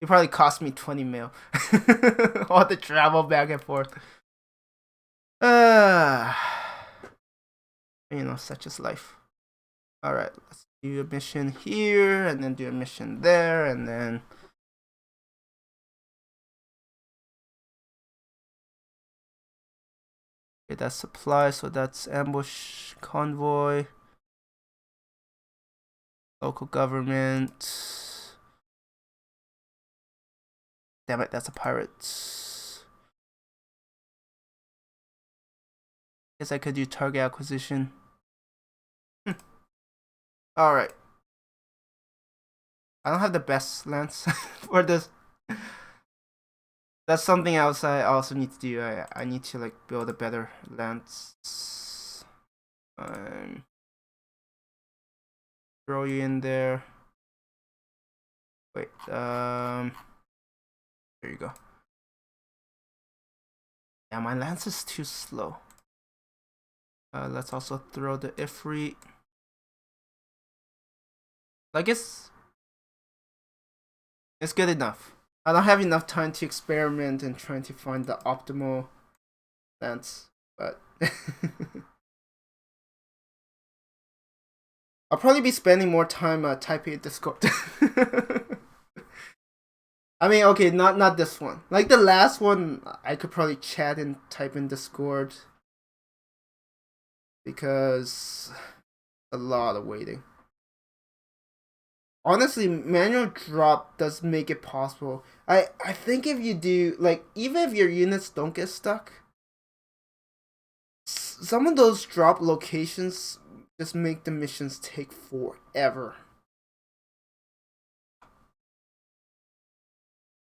A: It probably cost me 20 mil. All the travel back and forth. You know, such is life. Alright, let's do a mission here, and then do a mission there, and then... Okay, that's supply, so that's ambush convoy. Local government. Damn it, that's a pirate. Guess I could do target acquisition. Alright. I don't have the best lance for this. That's something else I also need to do. I need to like build a better lance. Throw you in there. Wait, there you go. Yeah, my lance is too slow. Let's also throw the Ifrit. Like it's good enough. I don't have enough time to experiment and trying to find the optimal lance, but I'll probably be spending more time typing in Discord. I mean, okay, not this one. Like the last one, I could probably chat and type in Discord because a lot of waiting. Honestly, manual drop does make it possible. I think if you do, like, even if your units don't get stuck, some of those drop locations just make the missions take forever.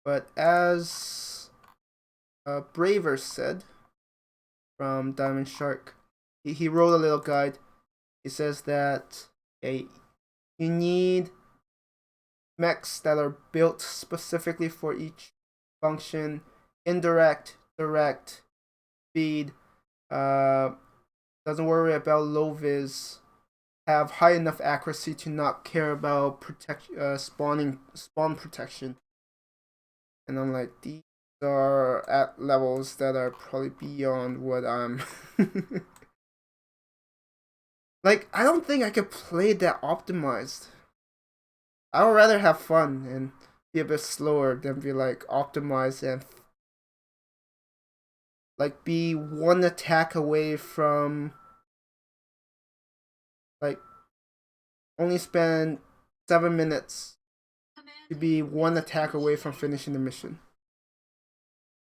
A: But as Braver said from Diamond Shark, he wrote a little guide. He says that you need mechs that are built specifically for each function: indirect, direct, speed. Doesn't worry about low vis. have high enough accuracy to not care about spawn protection. And I'm like, these are at levels that are probably beyond what I'm like, I don't think I could play that optimized. I would rather have fun and be a bit slower than be like optimized and like be one attack away from like only spend 7 minutes to be one attack away from finishing the mission.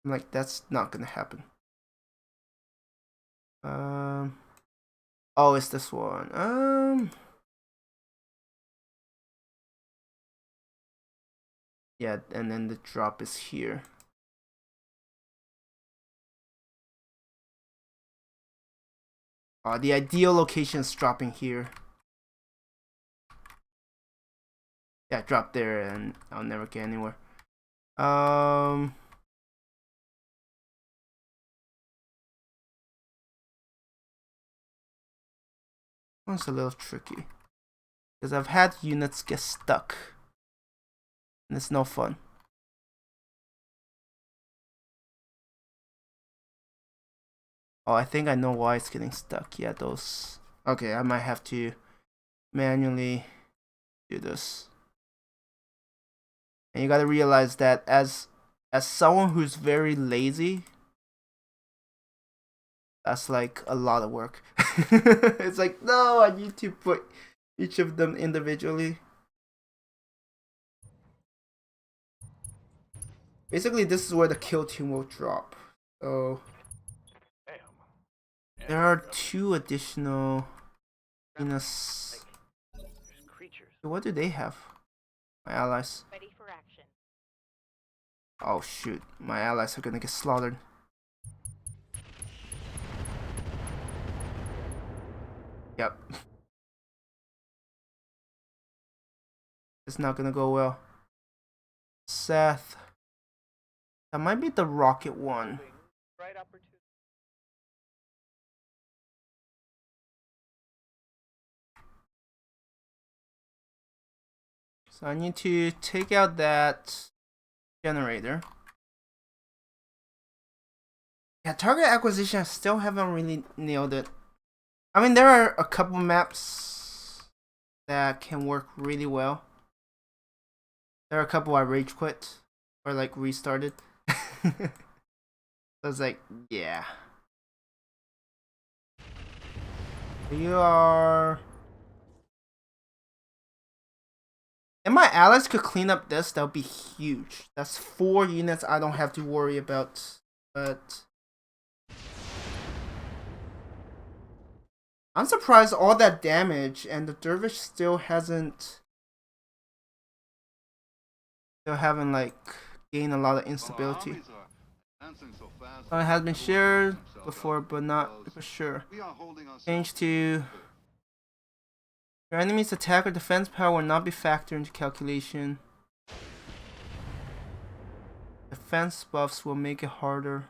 A: I'm like, that's not gonna happen. Oh, it's this one. Yeah, and then the drop is here. The ideal location is dropping here. Yeah, drop there and I'll never get anywhere. One's a little tricky because I've had units get stuck and it's no fun. Oh, I think I know why it's getting stuck. Yeah, those. Okay, I might have to manually do this. And you gotta realize that as someone who's very lazy, that's like a lot of work. It's like, no, I need to put each of them individually. Basically, this is where the kill team will drop. So there are 2 additional Venus. What do they have? My allies.
D: Ready for action.
A: Oh shoot, my allies are gonna get slaughtered. Yep. It's not gonna go well. Seth. That might be the rocket one.
E: Right opportunity.
A: So I need to take out that generator. Yeah, target acquisition, I still haven't really nailed it. I mean, there are a couple maps that can work really well. There are a couple I rage quit or like restarted. So I was like, yeah. You are. And my allies could clean up this, that would be huge. That's 4 units I don't have to worry about. But I'm surprised all that damage and the dervish still haven't like gained a lot of instability. It has been shared before, but not for sure. Change to your enemy's attack or defense power will not be factored into calculation. Defense buffs will make it harder.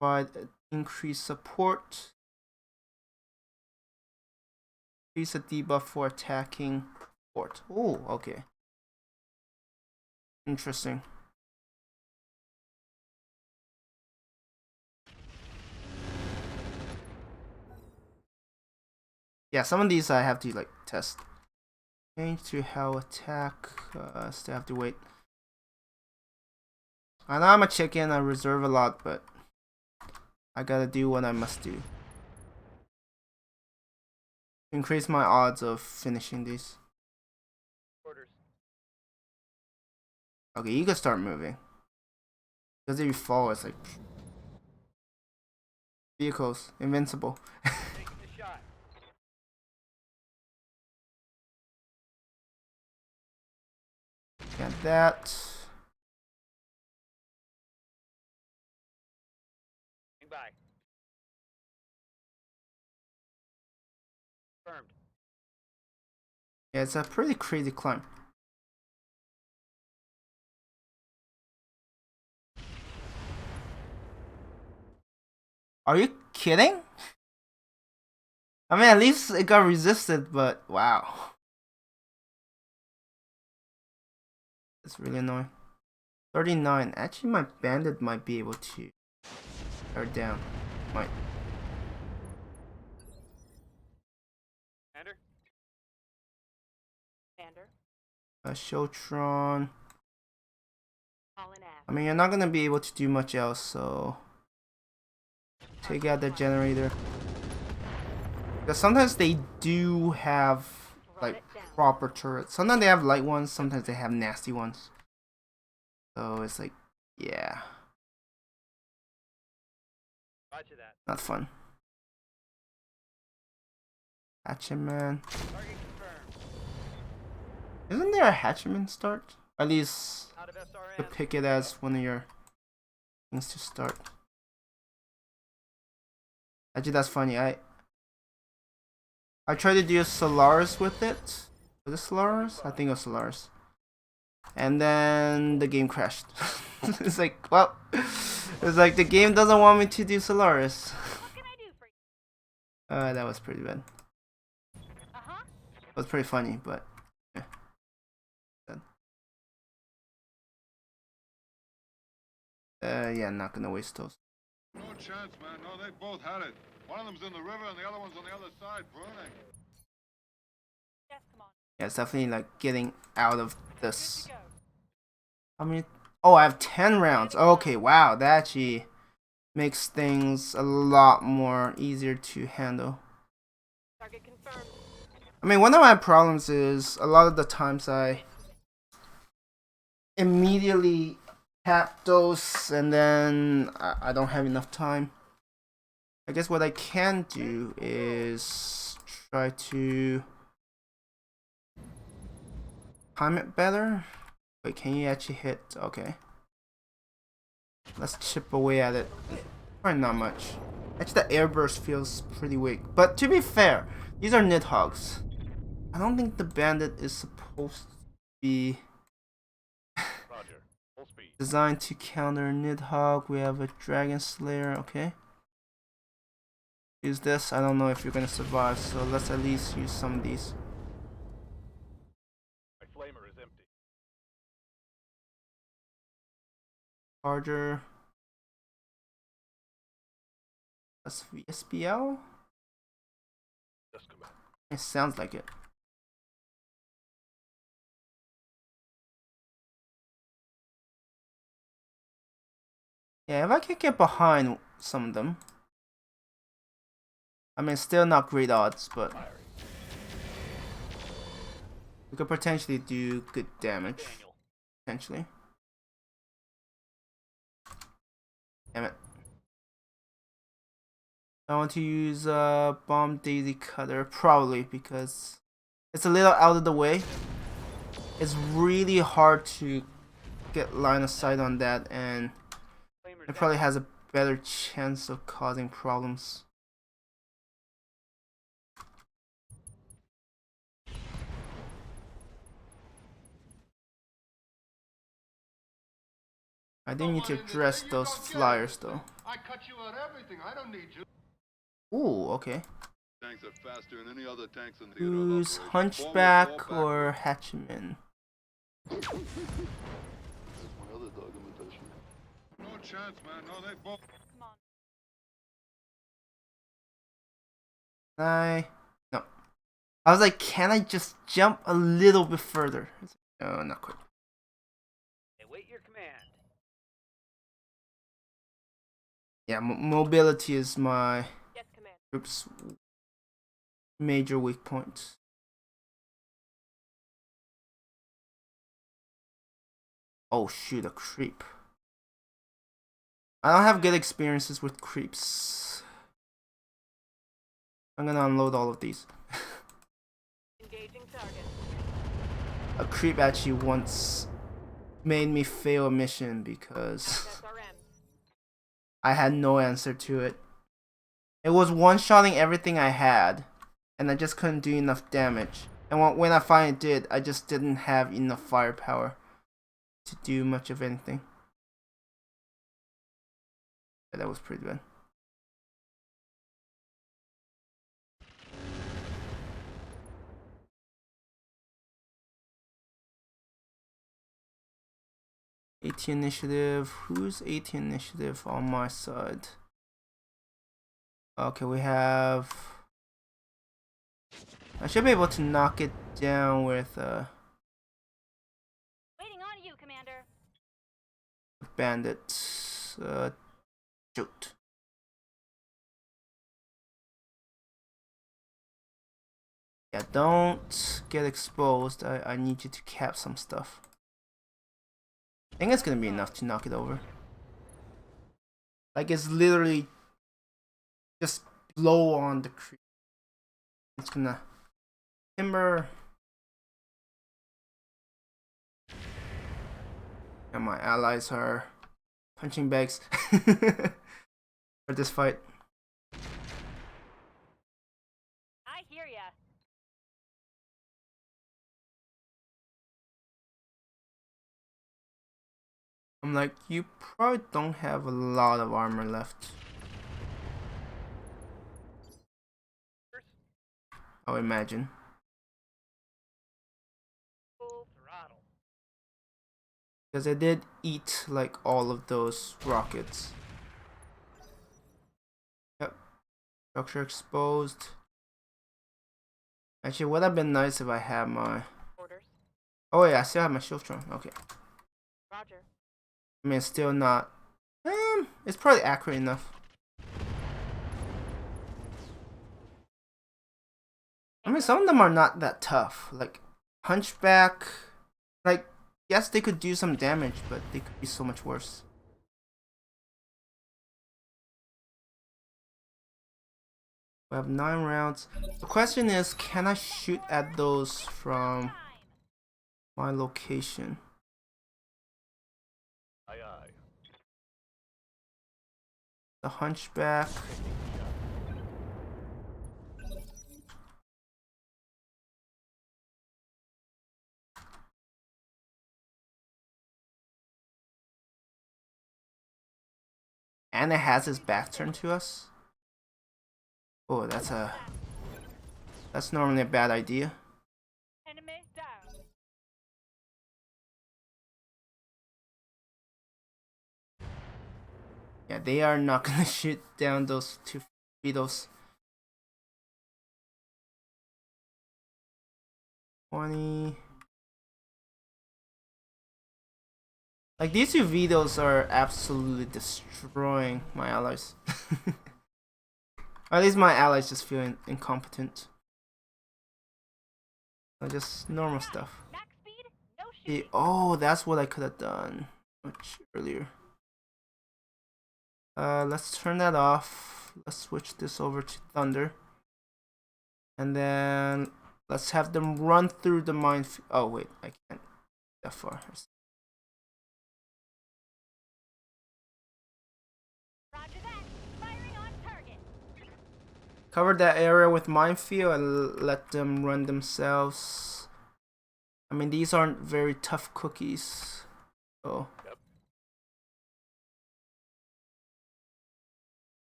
A: Provide increased support. Increase a debuff for attacking fort. Oh, okay. Interesting. Yeah, some of these I have to like test. Change to how attack. Still have to wait. I know I'm a chicken. I reserve a lot, but I gotta do what I must do. Increase my odds of finishing these.
E: Orders.
A: Okay, you can start moving. Because if you fall, it's like vehicles invincible.
E: Taking the shot.
A: Got that.
E: By. Confirmed.
A: Yeah, it's a pretty crazy climb. Are you kidding? I mean, at least it got resisted, but wow. It's really annoying. 39. Actually, my bandit might be able to tear it down. Might.
E: Commander?
D: Commander.
A: Shotron.
D: Calling ass.
A: I mean, you're not gonna be able to do much else, so take out the generator. Because sometimes they do have like proper turrets. Sometimes they have light ones, sometimes they have nasty ones. So it's like, yeah,
E: Roger that.
A: not fun. Hatchetman.
E: Target confirmed.
A: Isn't there a Hatchetman start? At least
E: Out of
A: to
E: SRM.
A: pick it as one of your things to start. Actually, that's funny. I tried to do Solaris with it. Was it Solaris? I think it was Solaris. And then the game crashed. It's like, well, it's like the game doesn't want me to do Solaris.
D: What can I do for you?
A: That was pretty bad.
D: Uh-huh.
A: It was pretty funny, but yeah. Yeah, not gonna waste those.
C: No chance, man. No, they both had it. One of them's in the river and the other one's on the other side, burning.
D: Yes, come on.
A: Yeah, it's definitely like getting out of
D: Good
A: this.
D: to go.
A: I mean, oh, I have 10 rounds. Okay, wow, that actually makes things a lot more easier to handle.
D: Target confirmed.
A: I mean, one of my problems is a lot of the times I immediately tap those and then I don't have enough time. I guess what I can do is try to time it better. Wait, can you actually hit? Okay. Let's chip away at it. Probably not much. Actually, the airburst feels pretty weak. But to be fair, these are Nidhogg's. I don't think the bandit is supposed to be
B: Roger. Full speed.
A: designed to counter Nidhogg. We have a Dragon Slayer. Okay. Use this. I don't know if you're gonna survive, so let's at least use some of these.
B: My flamer is empty.
A: Charger. That's VSBL?
B: Yes, Commander.
A: It sounds like it. Yeah, if I can get behind some of them. I mean, still not great odds, but we could potentially do good damage.
E: Daniel.
A: Potentially. Damn it. I want to use Bomb Daisy Cutter, probably, because it's a little out of the way. It's really hard to get line of sight on that, and
E: Flamer
A: it probably has a better chance of causing problems. I do need to address those flyers though.
C: I cut you out everything. I don't need you.
A: Ooh, okay.
C: Tanks are faster than any other tanks in the
A: Who's Hunchback or Hatchman?
C: That's my other dog imitation. No chance, man. No, they both.
D: Come on.
A: No. I was like, can I just jump a little bit further? No, not quite.
E: Await your command.
A: Yeah, mobility is my
D: Yes, command.
A: group's major weak point. Oh shoot, a creep. I don't have good experiences with creeps. I'm gonna unload all of these.
D: Engaging target.
A: A creep actually once made me fail a mission because
D: SRM.
A: I had no answer to it. It was one-shotting everything I had, and I just couldn't do enough damage. And when I finally did, I just didn't have enough firepower to do much of anything. Yeah, that was pretty bad. 18 initiative. Who's 18 initiative on my side? Okay, we have. I should be able to knock it down with
D: Waiting on you, Commander.
A: bandits. Shoot. Yeah, don't get exposed. I need you to cap some stuff. I think it's gonna be enough to knock it over. Like, it's literally just blow on the creep. It's gonna timber. And my allies are punching bags for this fight.
D: I hear ya.
A: I'm like, you probably don't have a lot of armor left. I would imagine.
E: Full throttle.
A: Because I did eat like all of those rockets. Yep. Structure exposed. Actually, would have been nice if I had my.
D: Orders.
A: Oh yeah, I still have my shield strong. Okay.
D: Roger.
A: I mean, it's still not. It's probably accurate enough. I mean, some of them are not that tough. Like Hunchback. Like, yes, they could do some damage, but they could be so much worse. We have 9 rounds. The question is, can I shoot at those from my location?
B: Aye, aye.
A: The Hunchback. And it has his back turned to us. Oh, that's normally a bad idea.
D: Enemy down.
A: Yeah, they are not gonna shoot down those 2 feudals. 20. Like, these 2 vetoes are absolutely destroying my allies. Or at least my allies just feel incompetent. Just normal stuff.
D: Max speed, no shooting.
A: Oh, that's what I could have done much earlier. Let's turn that off. Let's switch this over to Thunder. And then let's have them run through the minefield. Oh wait, I can't that far.
D: Roger that. Firing on target.
A: Cover that area with minefield and let them run themselves. I mean, these aren't very tough cookies. So.
B: Yep.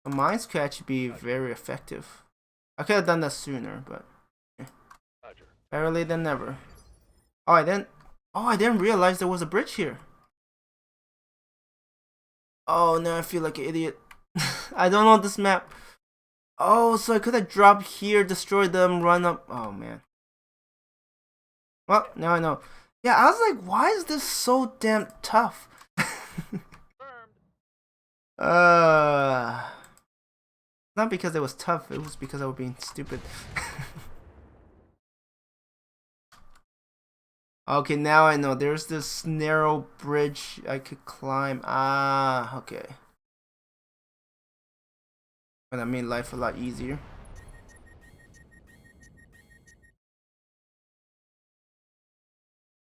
A: The mines could actually be very effective. I could have done that sooner, but
B: Roger.
A: better late than never. Oh, I didn't realize there was a bridge here. Oh, now I feel like an idiot. I don't know this map. Oh, so I could have dropped here, destroyed them, run up. Oh, man. Well, now I know. Yeah, I was like, why is this so damn tough? Not because it was tough, it was because I was being stupid. Okay, now I know. There's this narrow bridge I could climb. Ah, okay. And that made life a lot easier.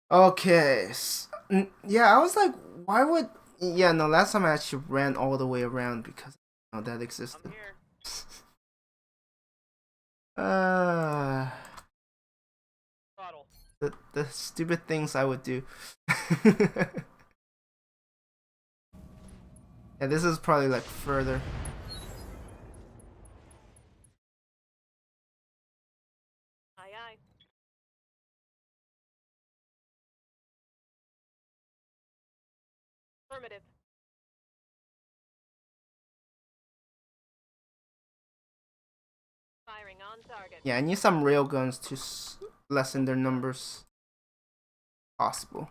A: Okay. Yeah, I was like, why would... Yeah, no, last time I actually ran all the way around because that existed. The stupid things I would do. Yeah, this is probably like further.
D: Aye, aye. Firing on target.
A: Yeah, I need some railguns to lessen their numbers. Possible.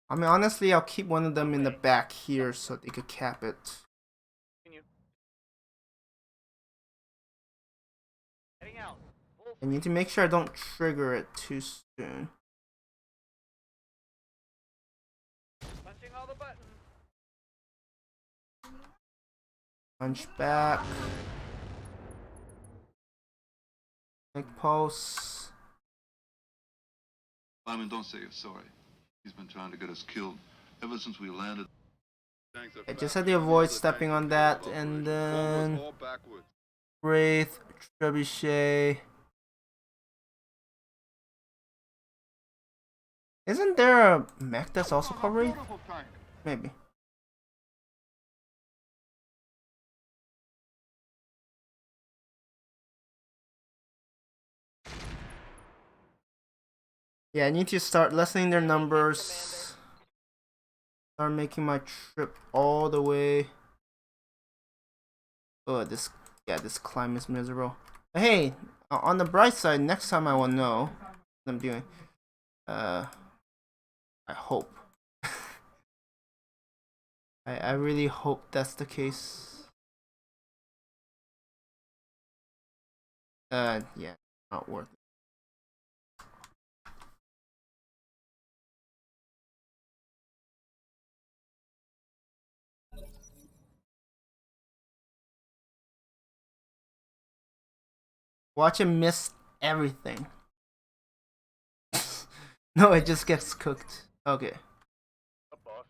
A: I mean, honestly, I'll keep one of them in the back here so they could cap it.
E: Continue. Heading out.
A: I need to make sure I don't trigger it too soon.
E: Punching all the buttons.
A: Punch back. Make pulse.
C: Simon, don't say you're sorry. He's been trying to get us killed ever since we landed.
A: I just had to avoid stepping on that, and then Wraith, Trebuchet. Isn't there a mech that's also called Wraith? Maybe. Yeah, I need to start lessening their numbers. Start making my trip all the way. Oh, this climb is miserable. But hey, on the bright side, next time I will know what I'm doing. I hope. I really hope that's the case. Yeah, not worth it. Watch him miss everything. No, it just gets cooked. Okay.
B: Up, boss.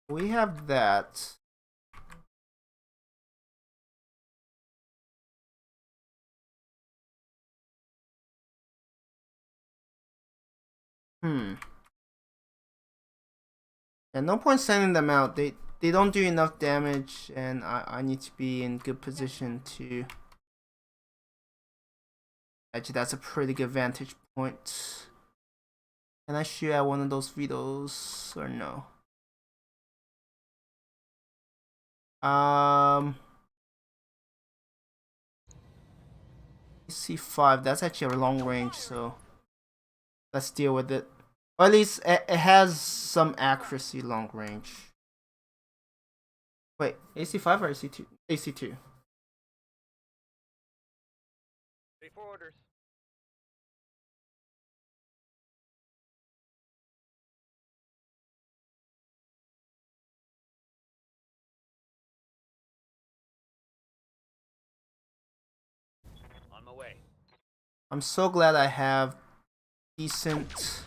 A: We have that. And no point sending them out. They don't do enough damage, and I need to be in good position to. Actually, that's a pretty good vantage point. Can I shoot at one of those vetoes or no? C5. That's actually a long range, so let's deal with it. Or at least it has some accuracy long range. Wait, AC5 or AC2? AC2.
E: Ready for orders. On my way.
A: I'm so glad I have decent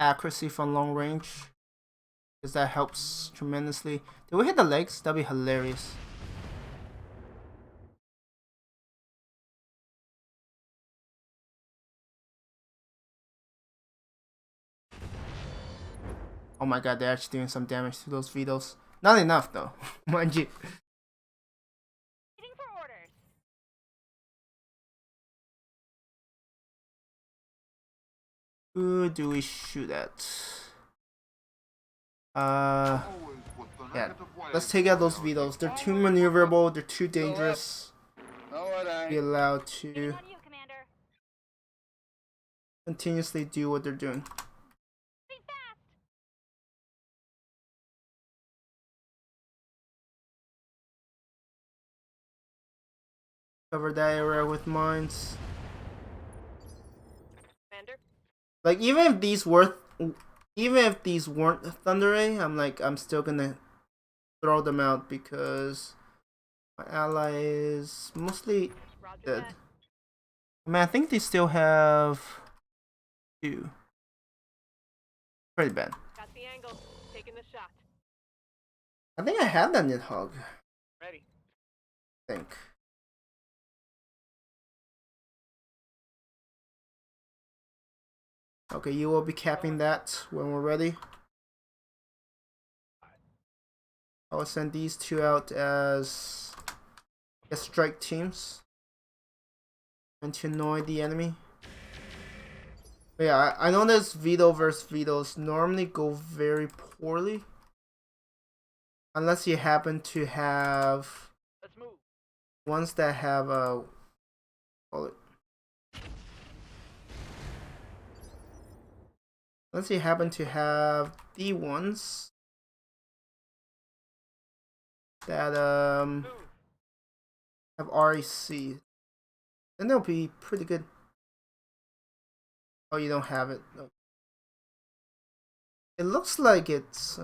A: accuracy from long range, because that helps tremendously. Did we hit the legs? That'd be hilarious. Oh my god, they're actually doing some damage to those vetoes. Not enough though, mind you.
D: Waiting for orders.
A: Who do we shoot at? Yeah, let's take out those vetoes. They're too maneuverable, they're too dangerous to be allowed to
D: Waiting on you, Commander.
A: continuously do what they're doing.
D: Be fast.
A: Cover that area with mines.
D: Commander.
A: Like even if these weren't Thunder Ray, I'm still gonna throw them out because my ally is mostly
D: Roger
A: dead.
D: that.
A: I mean, I think they still have 2. Pretty bad.
D: Got the angle. Taking the shot.
A: I think I have that Nidhogg.
E: Ready.
A: I think. Okay, you will be capping that when we're ready. I will send these 2 out as strike teams and to annoy the enemy. But yeah, I know this veto versus vetoes normally go very poorly. Unless you happen to have
E: Let's move.
A: ones that have a call it. Unless you happen to have the ones that have REC, then they'll be pretty good. Oh, you don't have it. No. It looks like it's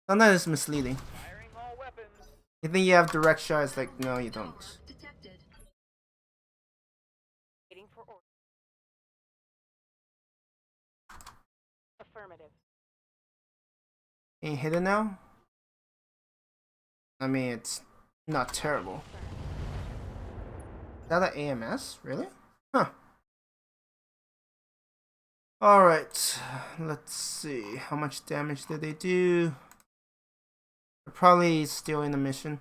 A: sometimes it's misleading.
E: Firing all weapons.
A: You think you have direct shot? It's like no, you don't.
G: Detected.
D: Waiting for orders. Affirmative.
A: Can you hit it now? I mean, it's not terrible. Is that an AMS? Really? Huh. Alright, let's see. How much damage did they do? They're probably still in the mission.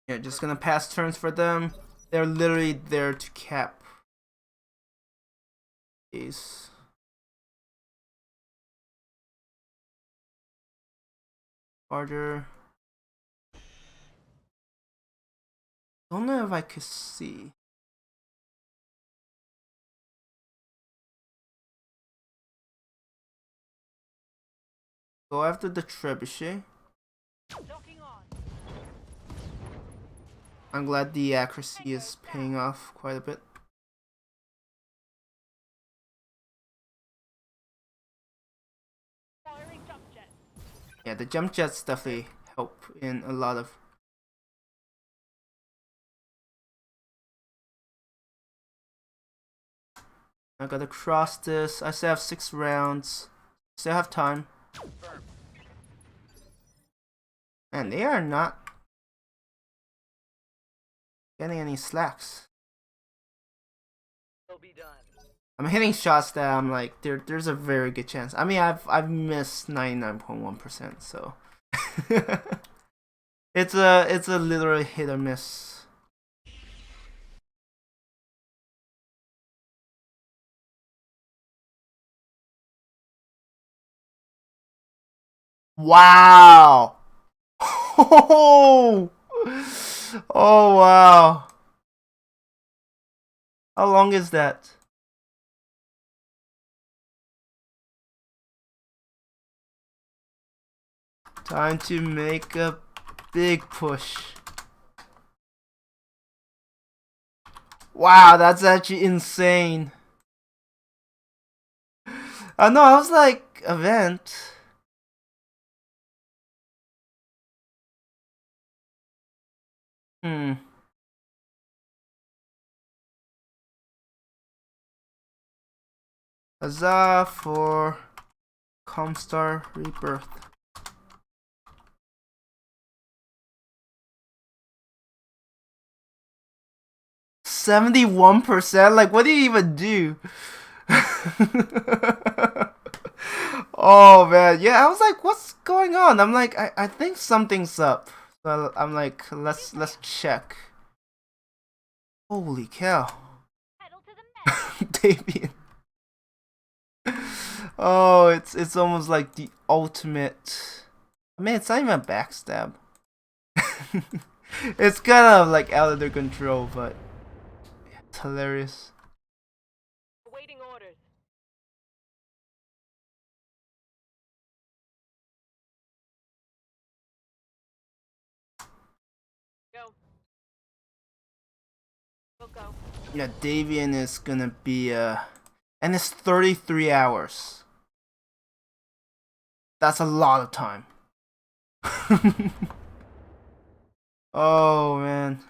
A: Yeah, just gonna pass turns for them. They're literally there to cap these. Harder. Don't know if I could see. Go after the trebuchet.
D: Locking on.
A: I'm glad the accuracy is paying off quite a bit.
D: Firing jump jet.
A: Yeah, the jump jets definitely help in a lot of. I gotta cross this. I still have 6 rounds. Still have time. And they are not getting any slacks.
E: Will be done.
A: I'm hitting shots that I'm like, there's a very good chance. I mean, I've missed 99.1%, so it's a literal hit or miss. Wow! Oh, oh wow! How long is that? Time to make a big push. Wow, that's actually insane. No, I was like, event. Huzzah for Comstar Rebirth. %71%? Like, what do you even do? Oh man, yeah, I was like, what's going on? I'm like, I think something's up. So I'm like, let's check. Holy cow.
D: Pedal to the metal.
A: Davian. Oh, it's almost like the ultimate. I mean, it's not even a backstab. It's kind of like out of their control, but it's hilarious.
D: Awaiting orders. Go. We'll go.
A: Yeah, Davian is gonna be and it's 33 hours. That's a lot of time. Oh man.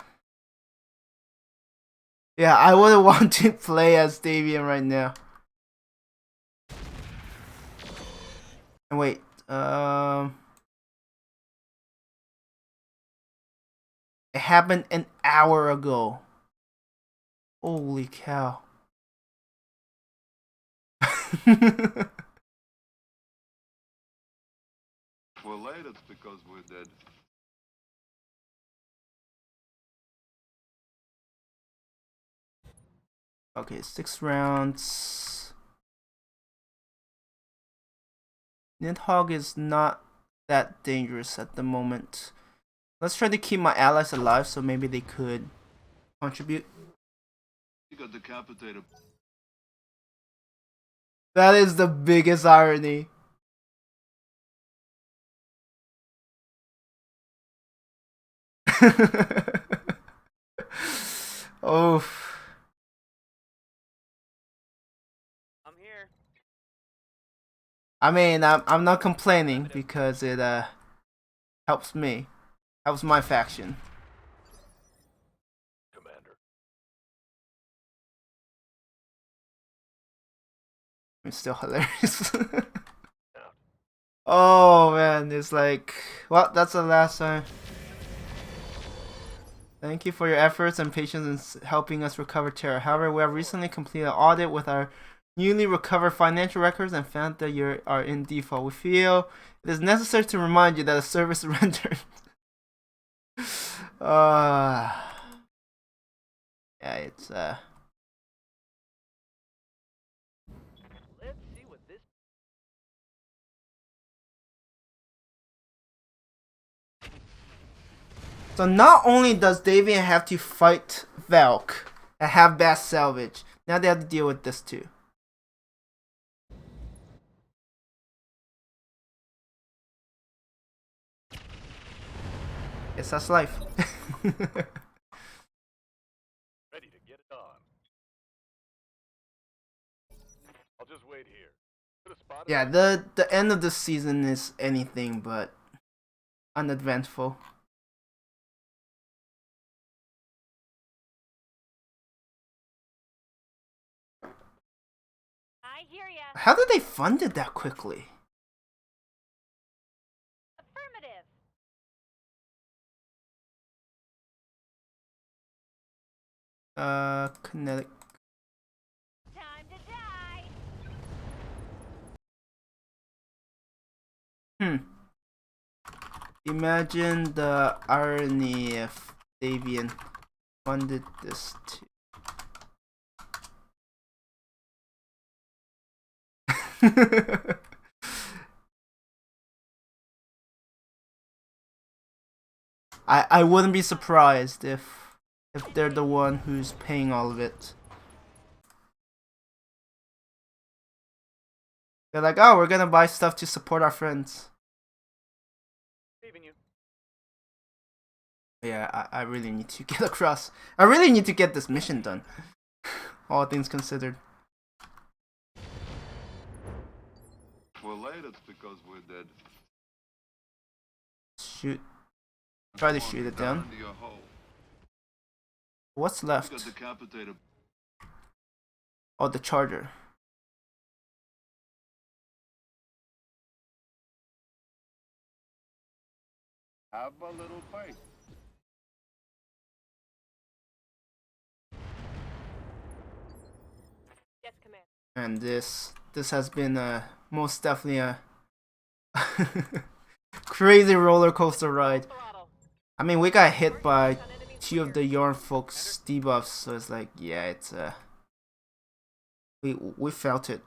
A: Yeah, I wouldn't want to play as Davian right now. And wait, it happened an hour ago. Holy cow.
C: We're late, it's because we're dead.
A: Okay, 6 rounds. Nidhogg is not that dangerous at the moment. Let's try to keep my allies alive so maybe they could contribute.
C: You got decapitated.
A: That is the biggest irony. Oh.
E: I'm here.
A: I mean, I'm not complaining because it helps me, helps my faction.
B: Commander.
A: It's still hilarious. Oh man, it's like, well, that's the last time. Thank you for your efforts and patience in helping us recover Terra. However, we have recently completed an audit with our newly recovered financial records and found that you are in default. We feel it is necessary to remind you that a service rendered. Yeah, it's
E: Let's see what this.
A: So not only does Davian have to fight Valk and have bad salvage, now they have to deal with this too. Yes, that's life.
B: Ready to get it on. I'll just wait here. Put a spot.
A: Yeah, the end of the season is anything but uneventful.
D: I hear ya.
A: How did they fund it that quickly?
D: Affirmative.
A: Kinetic.
D: Time to die.
A: Imagine the irony if Davian funded this too. I wouldn't be surprised if they're the one who's paying all of it. They're like, oh, we're gonna buy stuff to support our friends.
E: Leaving you.
A: Yeah, I really need to get across. I really need to get this mission done. All things considered.
C: We're late, it's because we're dead.
A: Shoot. Try to
C: Come on,
A: shoot it
C: down
A: down.
C: into your hole.
A: What's
C: You got
A: left?
C: decapitated.
A: Oh, the charger.
C: Have a little faith.
D: Yes, Commander.
A: And this has been most definitely a crazy roller coaster ride.
D: Throttle.
A: I mean, we got hit by 2 of the Yarn folks debuffs, so it's like, yeah, it's we felt it.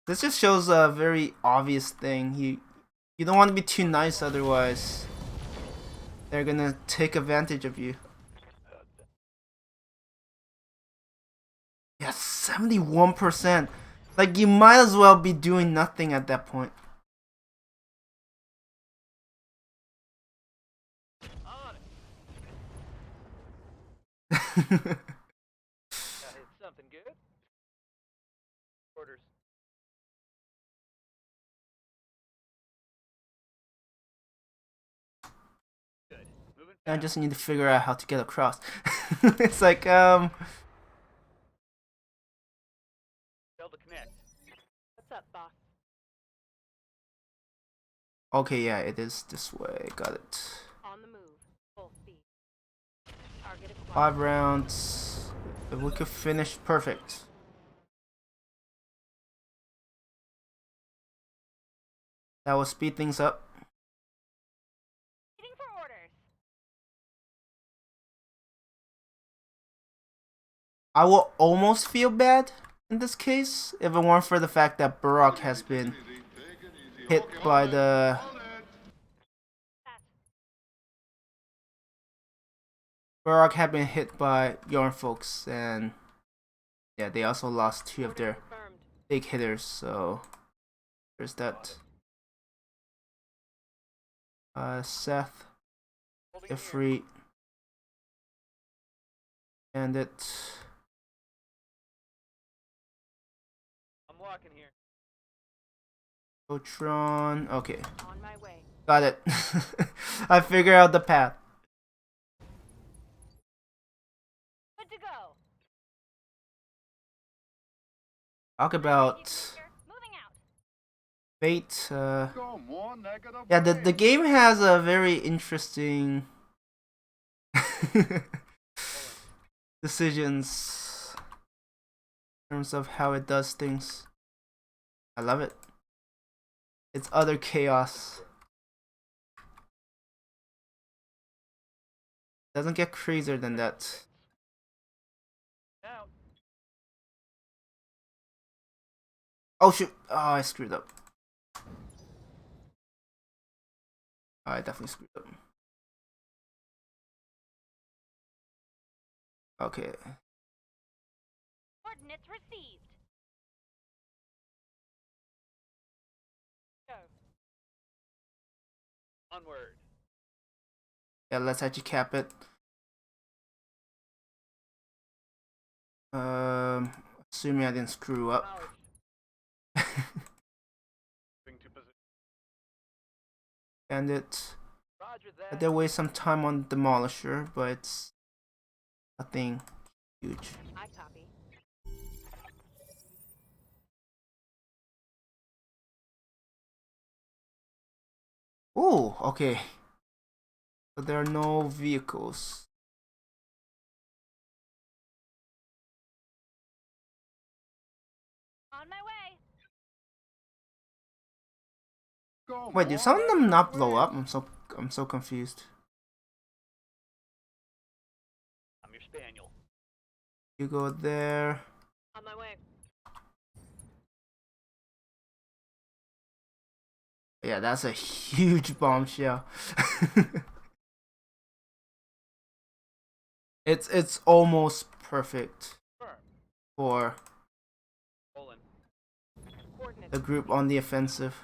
A: This just shows a very obvious thing. You don't want to be too nice, otherwise they're gonna take advantage of you. Yeah, 71%. Like, you might as well be doing nothing at that point.
E: On it. That hit something good. Orders. Good. Moving
A: I
E: fast.
A: just need to figure out how to get across. It's like,
E: Fail to connect.
D: What's up, boss?
A: okay, yeah, it is this way. Got it.
D: On the move. Full speed. Target acquired.
A: 5 rounds. If we could finish, perfect. That will speed things up.
D: Waiting for orders.
A: I will almost feel bad in this case if it weren't for the fact that Barak has been hit by the Barak had been hit by Yarn folks, and yeah, they also lost 2 of their
D: Confirmed.
A: big hitters, so there's that. Seth,
E: Holding here.
A: Ifrit, Bandit.
E: I'm walking here.
A: Otron. Okay,
D: On my way.
A: got it. I figured out the path.
D: Good to go.
A: Talk about
D: Moving out.
A: fate.
C: Go more negative.
A: Yeah, the game has a very interesting decisions in terms of how it does things. I love it. It's utter chaos. Doesn't get crazier than that.
E: Out.
A: Oh shoot! Oh, I screwed up. I definitely screwed up. Okay.
D: Coordinates received. Go.
E: Onward.
A: Yeah, let's actually cap it. Assuming I didn't screw up.
E: Knowledge. Moving to position.
A: Bandit.
E: Roger
A: I
E: that.
A: did waste some time on Demolisher, but it's nothing huge.
D: I copy.
A: Ooh, okay. So there are no vehicles.
D: On my way.
C: Go
A: Wait, do
C: more
A: some of them
C: negative
A: not blow
C: ways.
A: up? I'm so confused.
E: I'm your spaniel.
A: You go there.
D: On my way.
A: Yeah, that's a huge bombshell. It's almost perfect
E: Firm.
A: for
E: Rolling.
D: Coordinates.
A: the group on the offensive.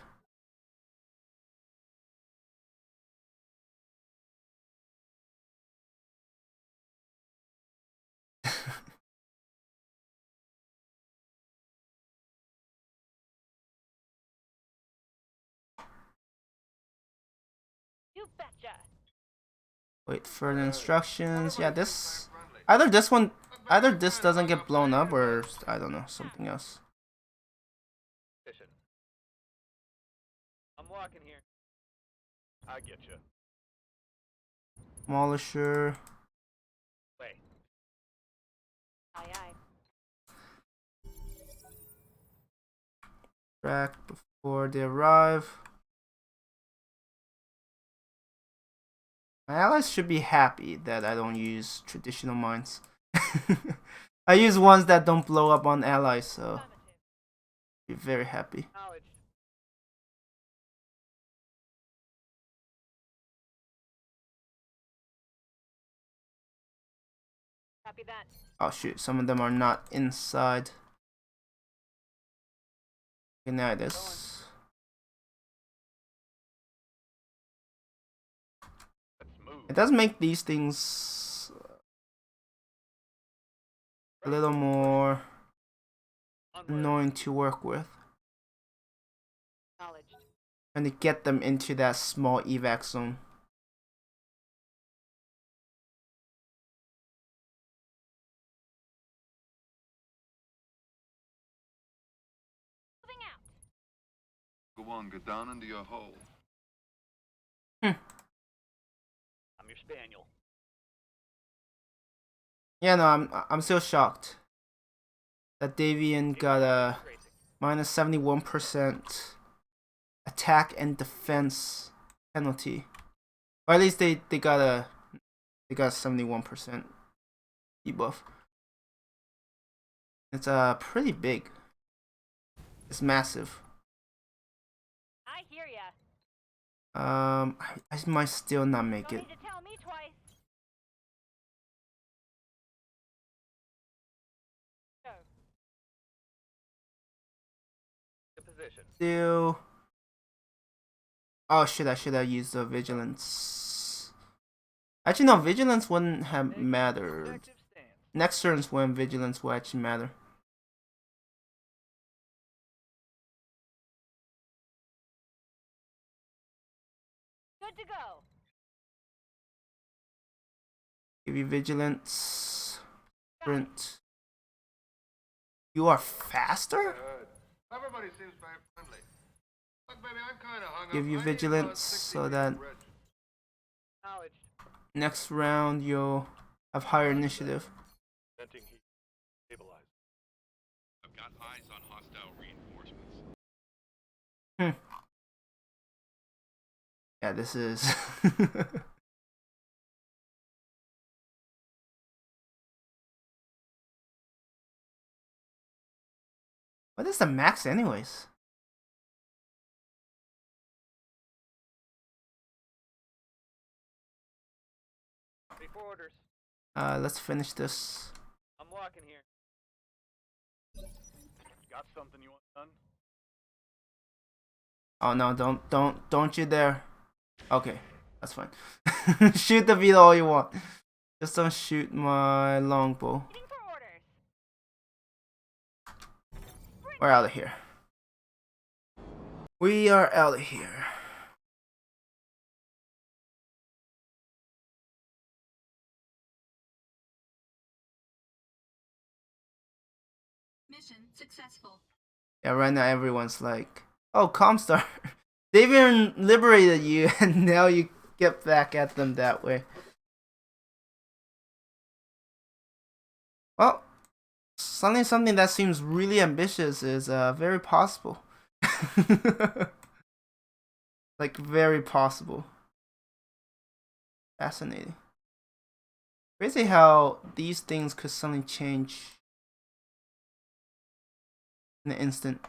D: You betcha.
A: Wait, further instructions. Yeah, this either this doesn't get blown up, or I don't know, something else.
E: Position. I'm walking here. I get you.
A: Demolisher.
E: Wait.
D: Aye aye.
A: Track before they arrive. My allies should be happy that I don't use traditional mines. I use ones that don't blow up on allies, so
D: Affirmative.
A: be very happy.
E: Knowledge.
D: Copy that.
A: Oh shoot, some of them are not inside. Okay, now it is.
E: Let's move.
A: It does make these things a little more
E: Onward.
A: annoying to work with.
D: Acknowledged.
A: And to get them into that small evac zone.
D: Moving out.
C: Go on, get down into your hole.
E: I'm your spaniel.
A: Yeah, no, I'm still shocked that Davian got a
E: Racing.
A: minus 71% attack and defense penalty. Or at least they got a 71% debuff. It's pretty big. It's massive.
D: I hear ya.
A: I might still not make
D: Don't
A: it.
D: need to tell me twice. Go.
E: The position.
A: Still. Oh shit! I should have used the vigilance. Actually, no. Vigilance wouldn't have mattered.
E: Protective stance.
A: Next turn's when vigilance will actually matter.
D: Good to go.
A: Give you vigilance. Sprint. You are faster?
C: Good. Everybody seems very friendly. Look, baby, I'm kind of hung up.
A: Give you
C: I need about
A: vigilance
C: 60
A: so
C: feet
A: that
C: of bridge.
E: Knowledge.
A: next round you'll have higher initiative.
B: Venting heat. Stabilized.
F: I've got eyes on hostile reinforcements.
A: Yeah, this is. What is the max, anyways?
E: Before orders.
A: Let's finish this.
E: I'm walking here.
B: Got something you want done?
A: Oh no! Don't you dare! Okay, that's fine. Shoot the beetle all you want. Just don't shoot my longbow.
D: Waiting for orders.
A: We're out of here. We are out of here.
G: Mission successful.
A: Yeah, right now everyone's like, "Oh, Comstar, they've even liberated you, and now you get back at them that way." Well, something that seems really ambitious is very possible. Like very possible. Fascinating. Crazy how these things could suddenly change in an instant.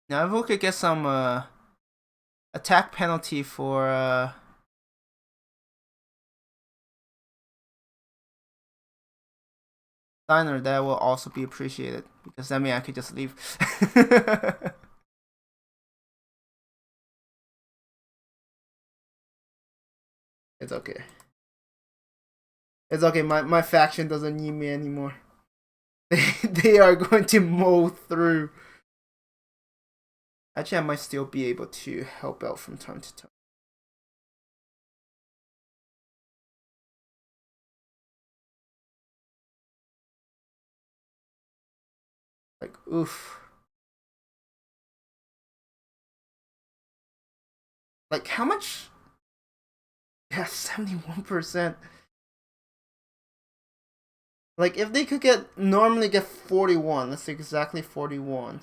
A: Now if we could get some attack penalty for Diner, that will also be appreciated, because that means I could just leave. It's okay. It's okay, my faction doesn't need me anymore. They are going to mow through. Actually, I might still be able to help out from time to time. Like, oof. Like, how much? Yeah, 71%. Like, if they could normally get 41, let's say exactly 41.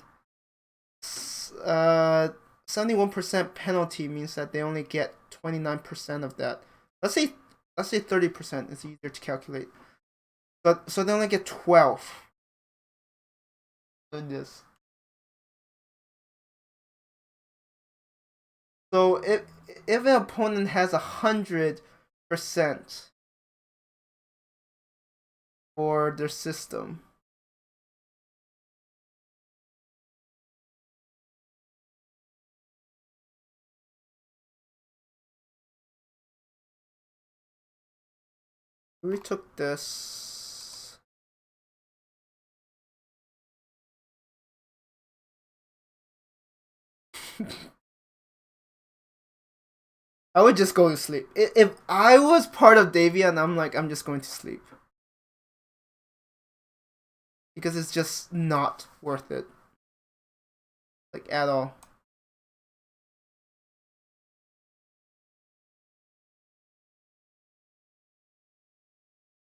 A: 71% penalty means that they only get 29% of that. Let's say 30%. It's easier to calculate. But so they only get 12. Goodness. So if an opponent has 100% for their system, we took this. I would just go to sleep. If I was part of Davian, I'm just going to sleep. Because it's just not worth it. Like, at all.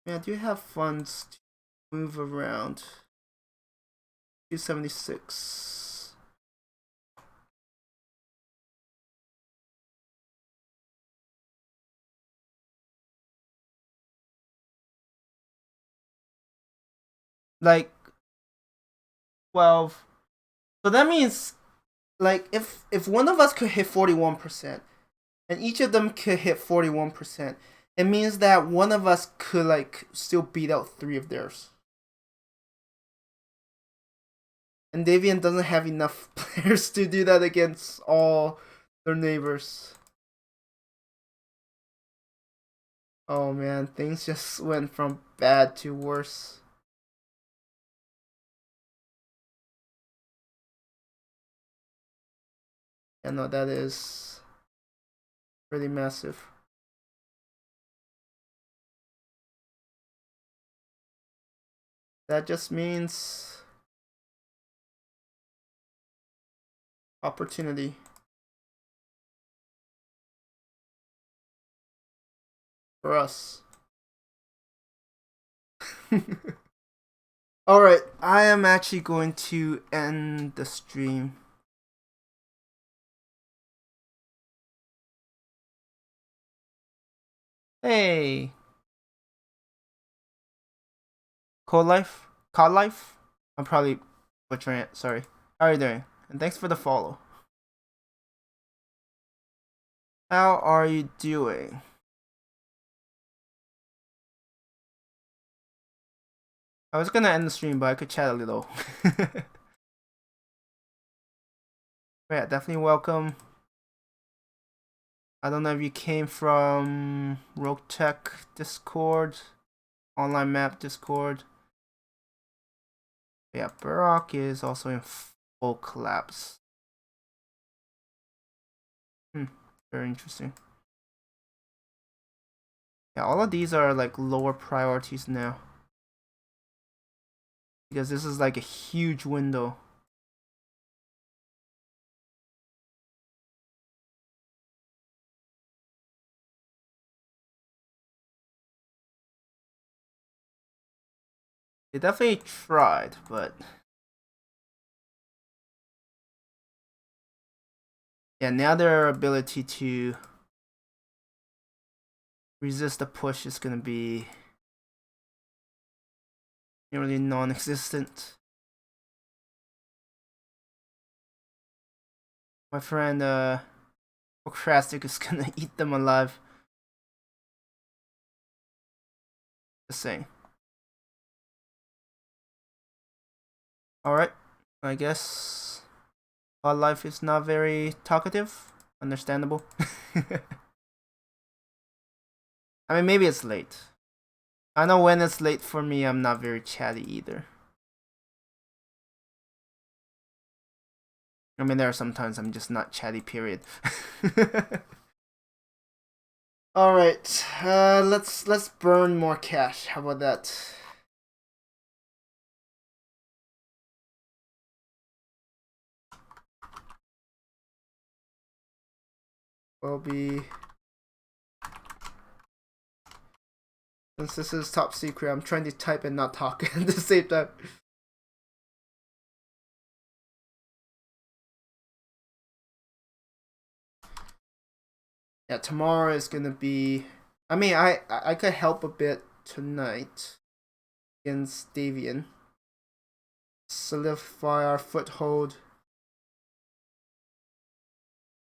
A: Yeah, do you have funds move around. 276. Like 12. So that means like if one of us could hit 41% and each of them could hit 41%, it means that one of us could like still beat out 3 of theirs. And Davian doesn't have enough players to do that against all their neighbors. Oh man, things just went from bad to worse. Yeah, no, that is pretty massive. That just means opportunity. For us. Alright, I am actually going to end the stream. Hey! Cod Life? Cod Life? I'm probably butchering it, sorry. How are you doing? And thanks for the follow. How are you doing? I was gonna end the stream, but I could chat a little. Yeah, definitely welcome. I don't know if you came from Roguetech Discord, online map Discord. Yeah, Burrock is also in full collapse. Very interesting. Yeah, all of these are like lower priorities now. Because this is like a huge window. They definitely tried, but yeah, now their ability to resist the push is gonna be nearly non-existent. My friend Procrastic is gonna eat them alive. Just saying. Alright, I guess our life is not very talkative. Understandable. I mean, maybe it's late. I know when it's late for me, I'm not very chatty either. I mean, there are sometimes I'm just not chatty, period. Alright, let's burn more cash. How about that? Will be... Since this is top secret, I'm trying to type and not talk at the same time. Yeah, tomorrow is gonna be... I mean, I could help a bit tonight against Davian. Solidify our foothold.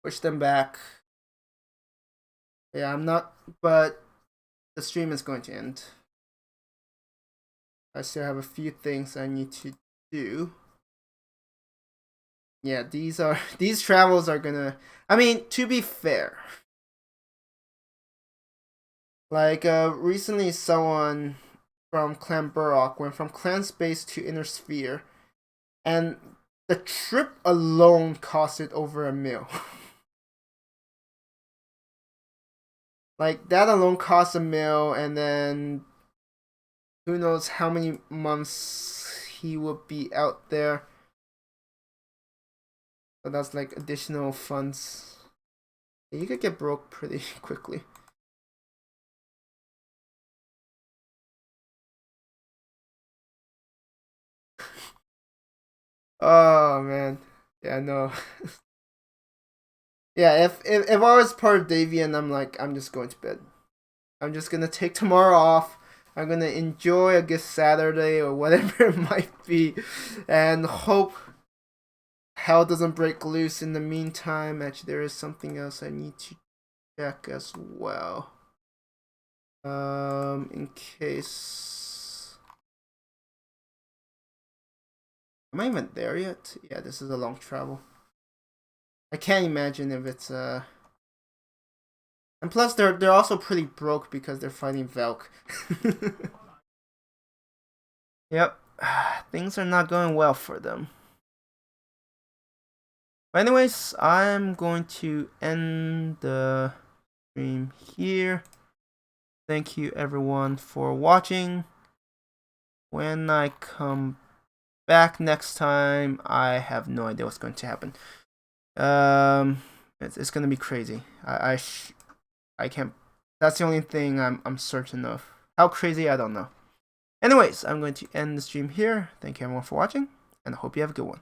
A: Push them back. Yeah, I'm not... But the stream is going to end. I still have a few things I need to do. Yeah, these travels are gonna... I mean, to be fair... Like, recently someone from Clan Burrock went from Clan Space to Inner Sphere, and the trip alone costed over $1 million. Like, that alone cost $1 million, and then who knows how many months he would be out there. So that's like additional funds. You could get broke pretty quickly. Oh man. Yeah, no. Yeah, if I was part of Davian, I'm just going to bed. I'm just gonna take tomorrow off. I'm gonna enjoy a good Saturday or whatever it might be, and hope hell doesn't break loose in the meantime. Actually, there is something else I need to check as well. In case. Am I even there yet? Yeah, this is a long travel. I can't imagine if it's And plus they're also pretty broke because they're fighting Velk. Yep. Things are not going well for them. But anyways, I'm going to end the stream here. Thank you everyone for watching. When I come back next time, I have no idea what's going to happen. It's gonna be crazy. I can't. That's the only thing I'm certain of. How crazy, I don't know. Anyways, I'm going to end the stream here. Thank you everyone for watching, and I hope you have a good one.